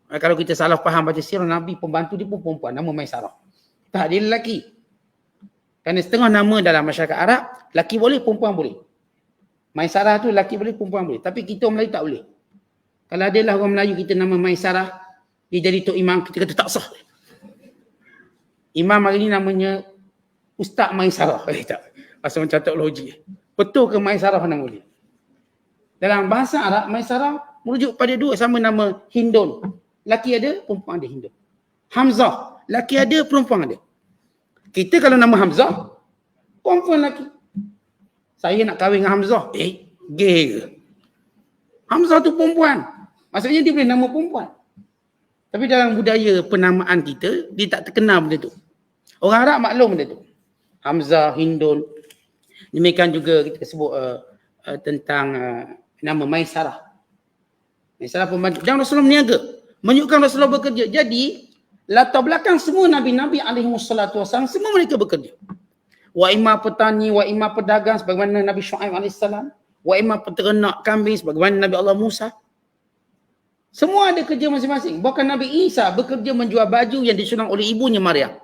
S2: Kalau kita salah faham baca sirah Nabi, pembantu dia pun perempuan, nama Maisarah. Tak, dia lelaki. Kerana setengah nama dalam masyarakat Arab, lelaki boleh, perempuan boleh. Maisarah tu lelaki boleh, perempuan boleh. Tapi kita orang Melayu tak boleh. Kalau adalah orang Melayu kita nama Maisarah, dia jadi tok imam, kita kata tak sah. Imam hari ni namanya Ustaz Maisarah. Tak. Pasal macam teologi. Betul ke Maisarah nama dia? Dalam bahasa Arab, Maisarah merujuk pada dua sama nama Hindun. Lelaki ada, perempuan ada Hindun. Hamzah. Laki ada, perempuan ada. Kita kalau nama Hamzah, perempuan laki. Saya nak kahwin dengan Hamzah. Gay ke? Hamzah tu perempuan. Maksudnya dia boleh nama perempuan. Tapi dalam budaya penamaan kita, dia tak terkenal benda tu. Orang Arab maklum benda tu. Hamzah, Hindun. Demikian juga kita sebut tentang nama Maisarah. Maisarah pembantu. Dan Rasulullah meniaga. Menunjukkan Rasulullah bekerja. Jadi, latar belakang semua Nabi-Nabi alaihissalatu wassalam, semua mereka bekerja. Wa imma petani, wa imma pedagang sebagaimana Nabi Syuaib alaihissalam, wa imma peternak kambing sebagaimana Nabi Allah Musa. Semua ada kerja masing-masing. Bahkan Nabi Isa bekerja menjual baju yang disulang oleh ibunya Maryam.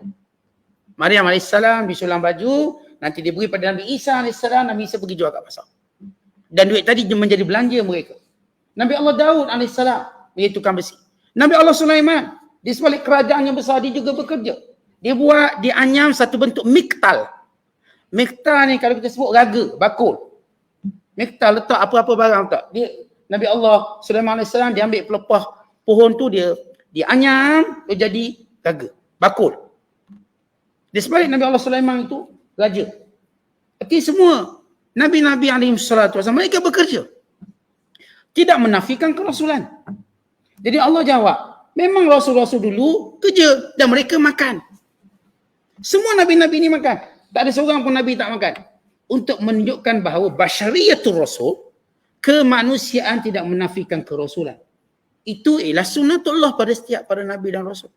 S2: Maryam alaihissalam disulang baju, nanti dia beri pada Nabi Isa alaihissalam, Nabi Isa pergi jual kat pasar. Dan duit tadi menjadi belanja mereka. Nabi Allah Daud alaihissalam, dia tukang besi. Nabi Allah Sulaiman, di sebalik kerajaan yang besar, dia juga bekerja. Dia buat, dia anyam satu bentuk miktal. Miktal ni kalau kita sebut raga, bakul. Miktal letak apa-apa barang tak. Nabi Allah Sulaiman AS, dia ambil pelepah pohon tu, dia anyam, dia jadi raga, bakul. Di sebalik Nabi Allah Sulaiman itu, raja. Berarti semua Nabi-Nabi alaihissalatu wassalam, mereka bekerja. Tidak menafikan kerasulan. Jadi Allah jawab, memang Rasul-Rasul dulu kerja dan mereka makan. Semua Nabi-Nabi ni makan. Tak ada seorang pun Nabi tak makan. Untuk menunjukkan bahawa basyariyatul Rasul, kemanusiaan tidak menafikan kerasulan. Itu ialah sunnatullah pada setiap para Nabi dan Rasul.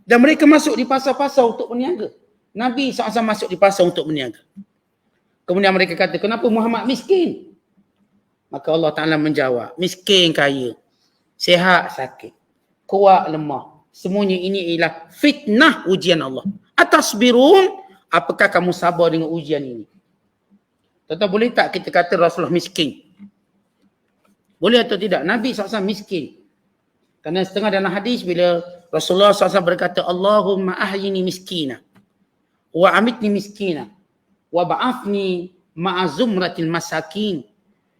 S2: Dan mereka masuk di pasar-pasar untuk berniaga. Nabi SAW masuk di pasar untuk berniaga. Kemudian mereka kata, kenapa Muhammad miskin? Maka Allah Ta'ala menjawab, miskin kaya, sihat sakit, kuat lemah. Semuanya ini ialah fitnah ujian Allah. Atasbirun, apakah kamu sabar dengan ujian ini? Tuan-tuan, boleh tak kita kata Rasulullah miskin? Boleh atau tidak? Nabi SAW miskin. Kerana setengah dalam hadis bila Rasulullah SAW berkata, Allahumma ahyini miskina, wa amitni miskina, wa ba'afni ma'azumratil masakin.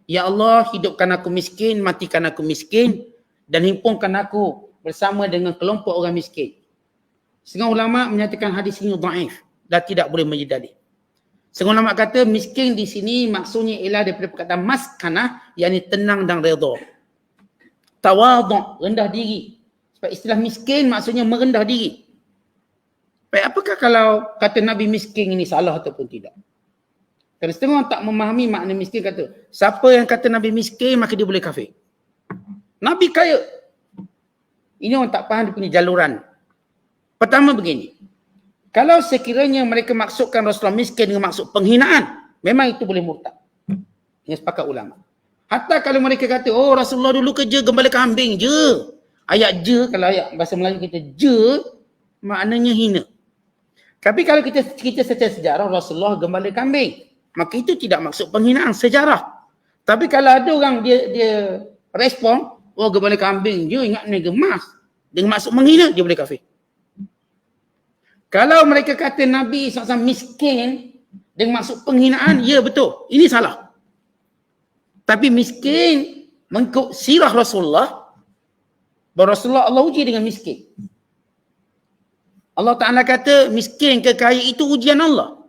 S2: Ya Allah, hidupkan aku miskin, matikan aku miskin, dan himpunkan aku bersama dengan kelompok orang miskin. Setengah ulama menyatakan hadis ini dhaif dan tidak boleh menjadi dalil. Setengah ulama kata miskin di sini maksudnya ialah daripada perkataan maskanah, yakni tenang dan redha. Tawadhu', rendah diri. Sebab istilah miskin maksudnya merendah diri. Baik, apakah kalau kata Nabi miskin ini salah ataupun tidak? Kerana setengah orang tak memahami makna miskin, kata siapa yang kata Nabi miskin maka dia boleh kafir. Nabi kaya. Ini orang tak faham dia punya jaluran. Pertama begini, kalau sekiranya mereka maksudkan Rasulullah miskin dengan maksud penghinaan, memang itu boleh murtad. Ini sepakat ulama. Hatta kalau mereka kata, oh Rasulullah dulu kerja gembala kambing je. Ayat je, kalau ayat bahasa Melayu kita je, maknanya hina. Tapi kalau kita secara sejarah, Rasulullah gembala kambing. maka itu tidak maksud penghinaan sejarah. Tapi kalau ada orang dia respon, oh gembala kambing je ingat ni gemas, dengan maksud menghina, dia boleh kafir. Kalau mereka kata Nabi SAW miskin dengan maksud penghinaan, ya betul, ini salah. Tapi miskin mengikut sirah Rasulullah, bahawa Rasulullah Allah uji dengan miskin. Allah Ta'ala kata miskin ke kaya itu ujian Allah.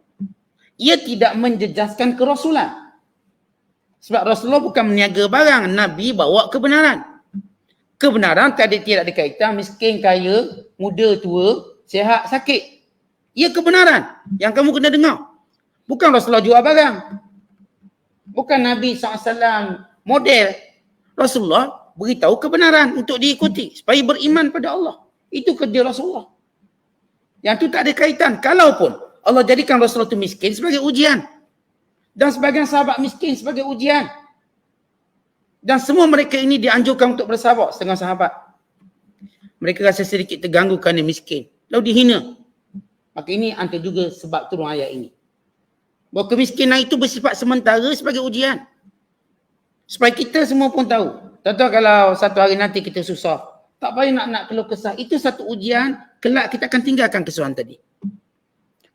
S2: Ia tidak menjejaskan kerasulan. Sebab Rasulullah bukan meniaga barang, Nabi bawa kebenaran. Kebenaran tidak ada kaitan miskin, kaya, muda, tua, sihat, sakit. Ia kebenaran yang kamu kena dengar. Bukan Rasulullah jual barang. Bukan Nabi SAW model. Rasulullah beritahu kebenaran untuk diikuti supaya beriman pada Allah. Itu kerja Rasulullah. Yang tu tak ada kaitan. Kalaupun Allah jadikan Rasulullah itu miskin sebagai ujian. Dan sebagian sahabat miskin sebagai ujian. Dan semua mereka ini dianjurkan untuk bersabar setengah sahabat. Mereka rasa sedikit terganggu kerana miskin. Lalu dihina. Maka ini antara juga sebab turun ayat ini. Bahawa kemiskinan itu bersifat sementara sebagai ujian. Supaya kita semua pun tahu. Tentu kalau satu hari nanti kita susah, tak payah nak keluh kesah. Itu satu ujian, kelak kita akan tinggalkan kesusahan tadi.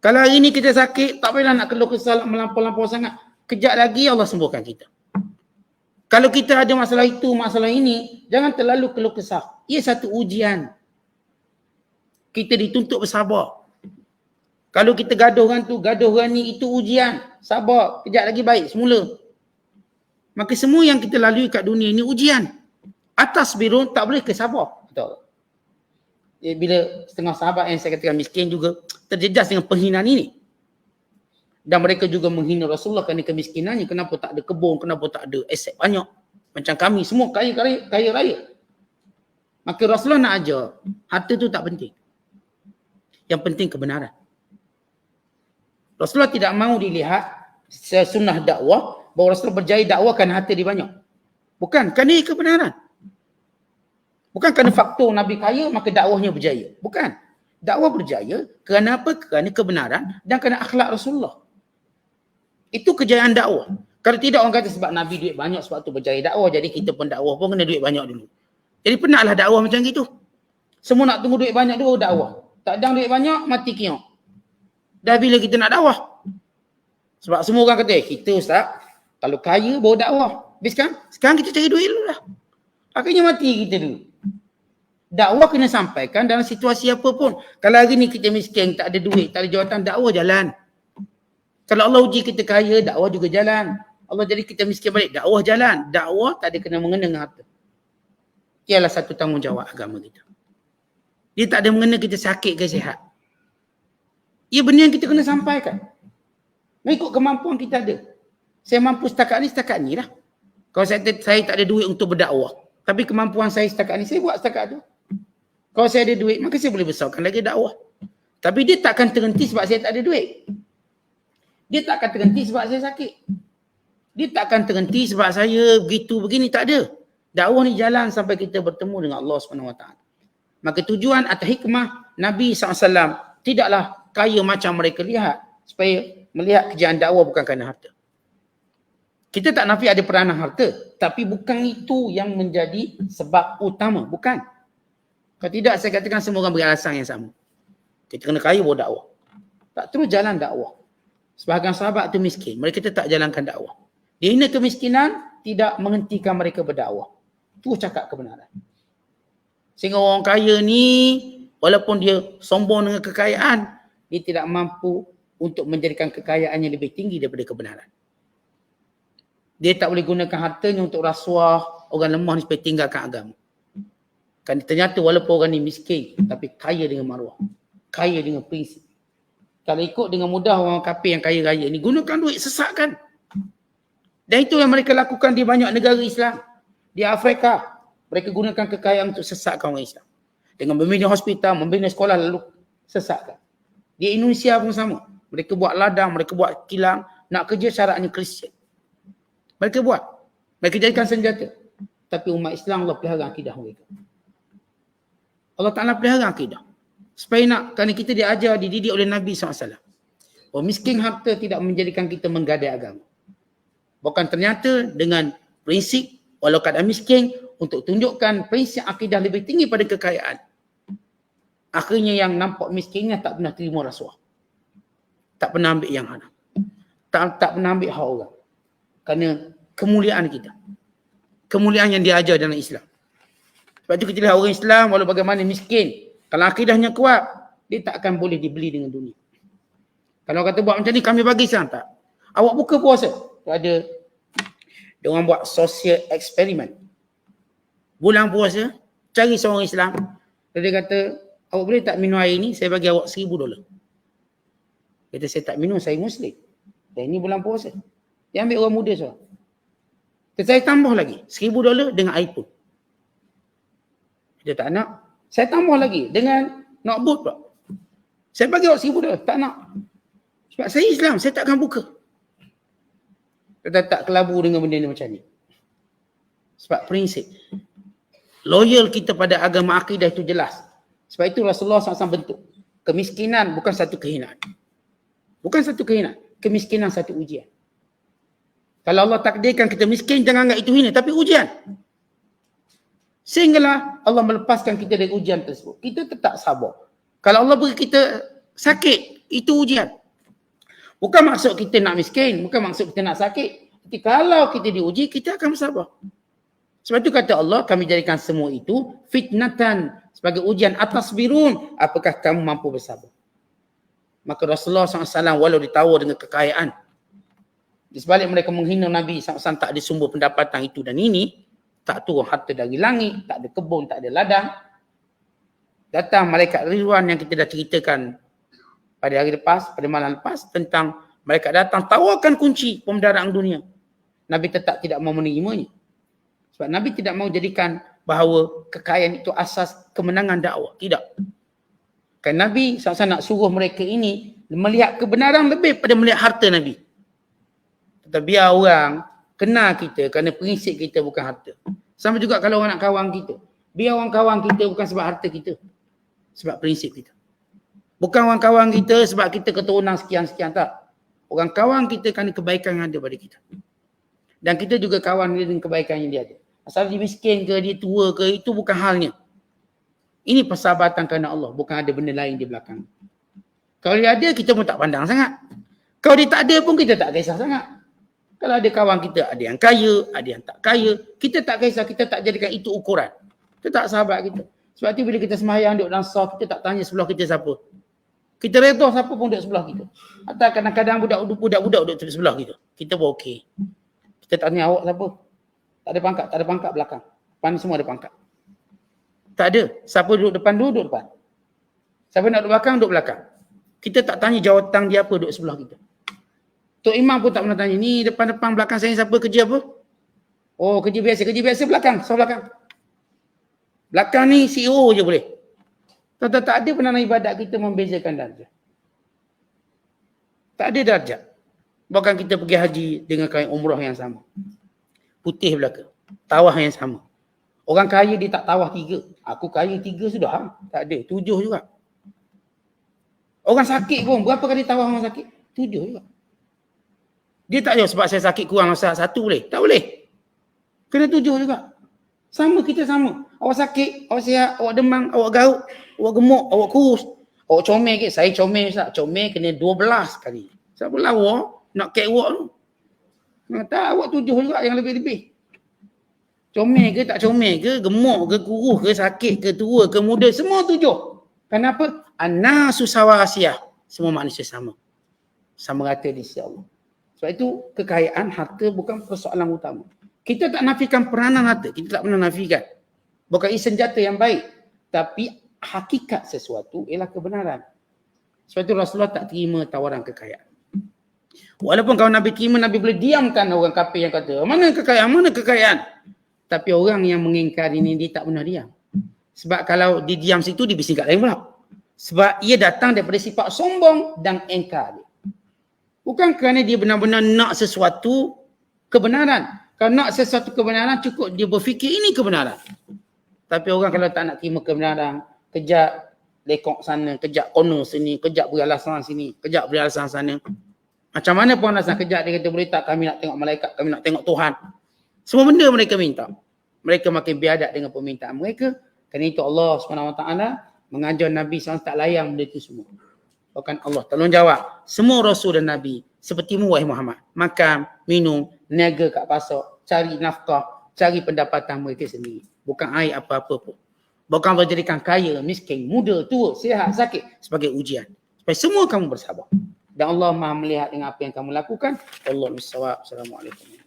S2: Kalau hari ini kita sakit, tak payah nak keluh kesah melampau-lampau sangat. Kejap lagi Allah sembuhkan kita. Kalau kita ada masalah itu, masalah ini, jangan terlalu keluh kesah. Ia satu ujian. Kita dituntut bersabar. Kalau kita gaduh orang tu, gaduh orang ni, itu ujian. Sabar, kejap lagi baik semula. Maka semua yang kita lalui kat dunia ini ujian. Atas birun tak boleh ke sabar. Betul. Bila setengah sahabat yang saya katakan miskin juga terjejas dengan penghinaan ini. Dan mereka juga menghina Rasulullah kerana kemiskinannya. Kenapa tak ada kebun, kenapa tak ada aset banyak. Macam kami semua kaya raya. Maka Rasulullah nak ajar, harta tu tak penting. Yang penting kebenaran. Rasulullah tidak mahu dilihat sunnah dakwah bahawa Rasulullah berjaya dakwah kerana harta dia banyak. Bukan, kerana kebenaran. Bukan kerana faktor Nabi kaya maka dakwahnya berjaya. Bukan. Dakwah berjaya kerana apa? Kerana kebenaran dan kerana akhlak Rasulullah. Itu kejayaan dakwah. Kalau tidak orang kata sebab Nabi duit banyak sebab tu berjaya dakwah, jadi kita pun dakwah pun kena duit banyak dulu. Jadi penatlah dakwah macam gitu. Semua nak tunggu duit banyak dulu dakwah. Tak ada duit banyak mati kiok. Dah bila kita nak dakwah? Sebab semua orang kata, kita ustaz, kalau kaya baru dakwah. Habis kan? Sekarang kita cari duit dulu lah. Akhirnya mati kita dulu. Dakwah kena sampaikan dalam situasi apa pun. Kalau hari ni kita miskin, tak ada duit, tak ada jawatan, dakwah jalan. Kalau Allah uji kita kaya, dakwah juga jalan. Allah jadi kita miskin balik, dakwah jalan. Dakwah tak ada kena mengena dengan harta. Ialah satu tanggungjawab agama kita. Dia tak ada mengena kita sakit ke sihat. Ia benda yang kita kena sampaikan. Mengikut kemampuan kita ada. Saya mampu setakat ni lah. Kalau saya tak ada duit untuk berdakwah, tapi kemampuan saya setakat ni, saya buat setakat tu. Kalau saya ada duit, maka saya boleh besarkan lagi dakwah. Tapi dia takkan terhenti sebab saya tak ada duit. Dia takkan terhenti sebab saya sakit. Dia takkan terhenti sebab saya begitu begini, tak ada. Dakwah ni jalan sampai kita bertemu dengan Allah SWT. Maka tujuan atau hikmah Nabi SAW tidaklah kaya macam mereka lihat, supaya melihat kejayaan dakwah bukan kerana harta. Kita tak nafi ada peranan harta, tapi bukan itu yang menjadi sebab utama, bukan. Kalau tidak, saya katakan semua orang beralasan yang sama. Kita kena kaya baru dakwah. Tak terus jalan dakwah. Sebahagian sahabat tu miskin, mereka tetap jalankan dakwah. Dia hina kemiskinan, tidak menghentikan mereka berdakwah. Terus cakap kebenaran. Sehingga orang kaya ni, walaupun dia sombong dengan kekayaan, dia tidak mampu untuk menjadikan kekayaannya lebih tinggi daripada kebenaran. Dia tak boleh gunakan hartanya untuk rasuah orang lemah ni supaya tinggalkan agama. Kan ternyata walaupun orang ni miskin, tapi kaya dengan maruah. Kaya dengan prinsip. Kalau ikut dengan mudah orang kafir yang kaya raya ni, gunakan duit, sesatkan. Dan itu yang mereka lakukan di banyak negara Islam. Di Afrika, mereka gunakan kekayaan untuk sesatkan orang Islam. Dengan membina hospital, membina sekolah, lalu sesatkan. Di Indonesia pun sama. Mereka buat ladang, mereka buat kilang, nak kerja syaratnya Kristian. Mereka buat. Mereka jadikan senjata. Tapi umat Islam Allah pelihara akidah mereka. Allah Ta'ala pelihara akidah. Supaya nak, kerana kita diajar, dididik oleh Nabi SAW. Miskin harta tidak menjadikan kita menggadai agama. Bukan ternyata dengan prinsip walau keadaan miskin untuk tunjukkan prinsip akidah lebih tinggi pada kekayaan. Akhirnya yang nampak miskinnya tak pernah terima rasuah. Tak pernah ambil yang haram. Tak pernah ambil hak orang. Kerana kemuliaan kita. Kemuliaan yang diajar dalam Islam. Sebab itu kita lihat orang Islam walau bagaimana miskin. Kalau akidahnya kuat, dia tak akan boleh dibeli dengan dunia. Kalau kata buat macam ni, kami bagi sekarang tak. Awak buka puasa. Ada, dia orang buat social eksperimen. Bulan puasa, cari seorang Islam. Dia kata, awak boleh tak minum air ni, saya bagi awak $1,000. Kata, saya tak minum, saya Muslim. Dan ini bulan puasa. Dia ambil orang muda seorang. Kata, saya tambah lagi, $1,000 dengan iPhone. Dia tak nak. Saya tambah lagi dengan notebook pula. Saya bagi awak $1,000, tak nak. Sebab saya Islam, saya tak akan buka. Kita tak kelabu dengan benda ni macam ni. Sebab prinsip. Loyal kita pada agama akidah itu jelas. Sebab itu Rasulullah SAW bentuk. Kemiskinan bukan satu kehinaan. Bukan satu kehinaan. Kemiskinan satu ujian. Kalau Allah takdirkan kita miskin, jangan anggap itu hina. Tapi ujian. Sehinggalah Allah melepaskan kita dari ujian tersebut. Kita tetap sabar. Kalau Allah beri kita sakit, itu ujian. Bukan maksud kita nak miskin, bukan maksud kita nak sakit. Tapi kalau kita diuji, kita akan bersabar. Sebab itu kata Allah, kami jadikan semua itu fitnatan, sebagai ujian atas birun. Apakah kamu mampu bersabar? Maka Rasulullah SAW walau ditawar dengan kekayaan, di sebalik mereka menghina Nabi SAW, tak ada sumber pendapatan itu dan ini, tak turun harta dari langit, tak ada kebun, tak ada ladang. Datang malaikat Ridwan yang kita dah ceritakan pada hari lepas, pada malam lepas, tentang mereka datang tawarkan kunci pemendaraan dunia. Nabi tetap tidak mau menerimanya. Sebab Nabi tidak mau jadikan bahawa kekayaan itu asas kemenangan dakwah. Tidak. Kan Nabi SAW nak suruh mereka ini melihat kebenaran lebih pada melihat harta Nabi. Tetapi biar orang kenal kita kerana prinsip kita bukan harta. Sama juga kalau orang nak kawan kita. Biar orang kawan kita bukan sebab harta kita. Sebab prinsip kita. Bukan orang kawan kita sebab kita keturunan sekian-sekian, tak. Orang kawan kita kerana kebaikan yang ada pada kita. Dan kita juga kawan dia dengan kebaikan yang dia ada. Asal dia miskin ke, dia tua ke, itu bukan halnya. Ini persahabatan kerana Allah, bukan ada benda lain di belakang. Kalau dia ada, kita pun tak pandang sangat. Kalau dia tak ada pun, kita tak kisah sangat. Kalau ada kawan kita, ada yang kaya, ada yang tak kaya, kita tak kisah, kita tak jadikan itu ukuran. Kita tak sahabat kita. Sebab tu bila kita sembahyang duduk dalam saf, kita tak tanya sebelah kita siapa. Kita redha siapa pun duduk sebelah kita. Atau kadang-kadang budak-budak duduk sebelah kita. Kita pun okey. Kita tak tanya awak siapa. Tak ada pangkat belakang. Depan ni semua ada pangkat. Tak ada. Siapa duduk depan, duduk depan. Siapa nak duduk belakang, duduk belakang. Kita tak tanya jawatan dia apa duduk sebelah kita. Tok Imam pun tak pernah tanya, ni depan-depan belakang saya siapa, kerja apa? Oh, kerja biasa belakang, saf belakang. Belakang ni CEO je boleh. Tak ada pernah ibadat kita membezakan darjah. Tak ada darjah. Bahkan kita pergi haji dengan kain umrah yang sama. Putih belaka. Tawaf yang sama. Orang kaya dia tak tawaf 3. Aku kaya 3 sudah. Tak ada. 7 juga. Orang sakit pun. Berapa kali tawaf orang sakit? 7 juga. Dia tak ada sebab saya sakit kurang masa 1 boleh. Tak boleh. Kena 7 juga. Sama, kita sama. Awak sakit, awak sihat, awak demam, awak garuk, awak gemuk, awak kurus. Awak comel ke? Saya comel Ustaz. Comel kena 12 kali. Siapa lawa nak catwalk tu? Tak, awak 7 juga yang lebih-lebih. Comel ke tak comel ke, gemuk ke, kurus ke, sakit ke, tua ke, muda, semua 7. Kenapa? An-nasu sawasiyah. Semua manusia sama. Sama rata di sisi Allah. Sebab itu kekayaan harta bukan persoalan utama. Kita tak nafikan peranan harta. Kita tak pernah nafikan. Bukan senjata yang baik. Tapi hakikat sesuatu ialah kebenaran. Sebab itu Rasulullah tak terima tawaran kekayaan. Walaupun kalau Nabi terima, Nabi boleh diamkan orang kafir yang kata, mana kekayaan, mana kekayaan. Tapi orang yang mengingkari ini, dia tak pernah diam. Sebab kalau dia diam situ, dia bising kat lain pula. Sebab ia datang daripada sifat sombong dan engkar. Bukan kerana dia benar-benar nak sesuatu kebenaran. Kalau nak sesuatu kebenaran, cukup dia berfikir ini kebenaran. Tapi orang kalau tak nak terima kebenaran, kejap lekok sana, kejap kono sini, kejap beri alasan sini, kejap beri alasan sana. Macam mana pun alasan, kejap dia kata boleh tak kami nak tengok malaikat, kami nak tengok Tuhan. Semua benda mereka minta. Mereka makin biadab dengan permintaan mereka. Kerana itu Allah SWT mengajar Nabi SAW tak layan benda itu semua. Bahkan Allah tolong jawab. Semua Rasul dan Nabi sepertimu wahai Muhammad. Makan, minum, niaga kat pasar, cari nafkah, cari pendapatan mereka sendiri. Bukan air apa-apa pun. Bukan Allah jadikan kaya, miskin, muda, tua, sihat, sakit sebagai ujian. Supaya semua kamu bersabar. Dan Allah Maha melihat dengan apa yang kamu lakukan. Wallahu a'lam. Assalamualaikum.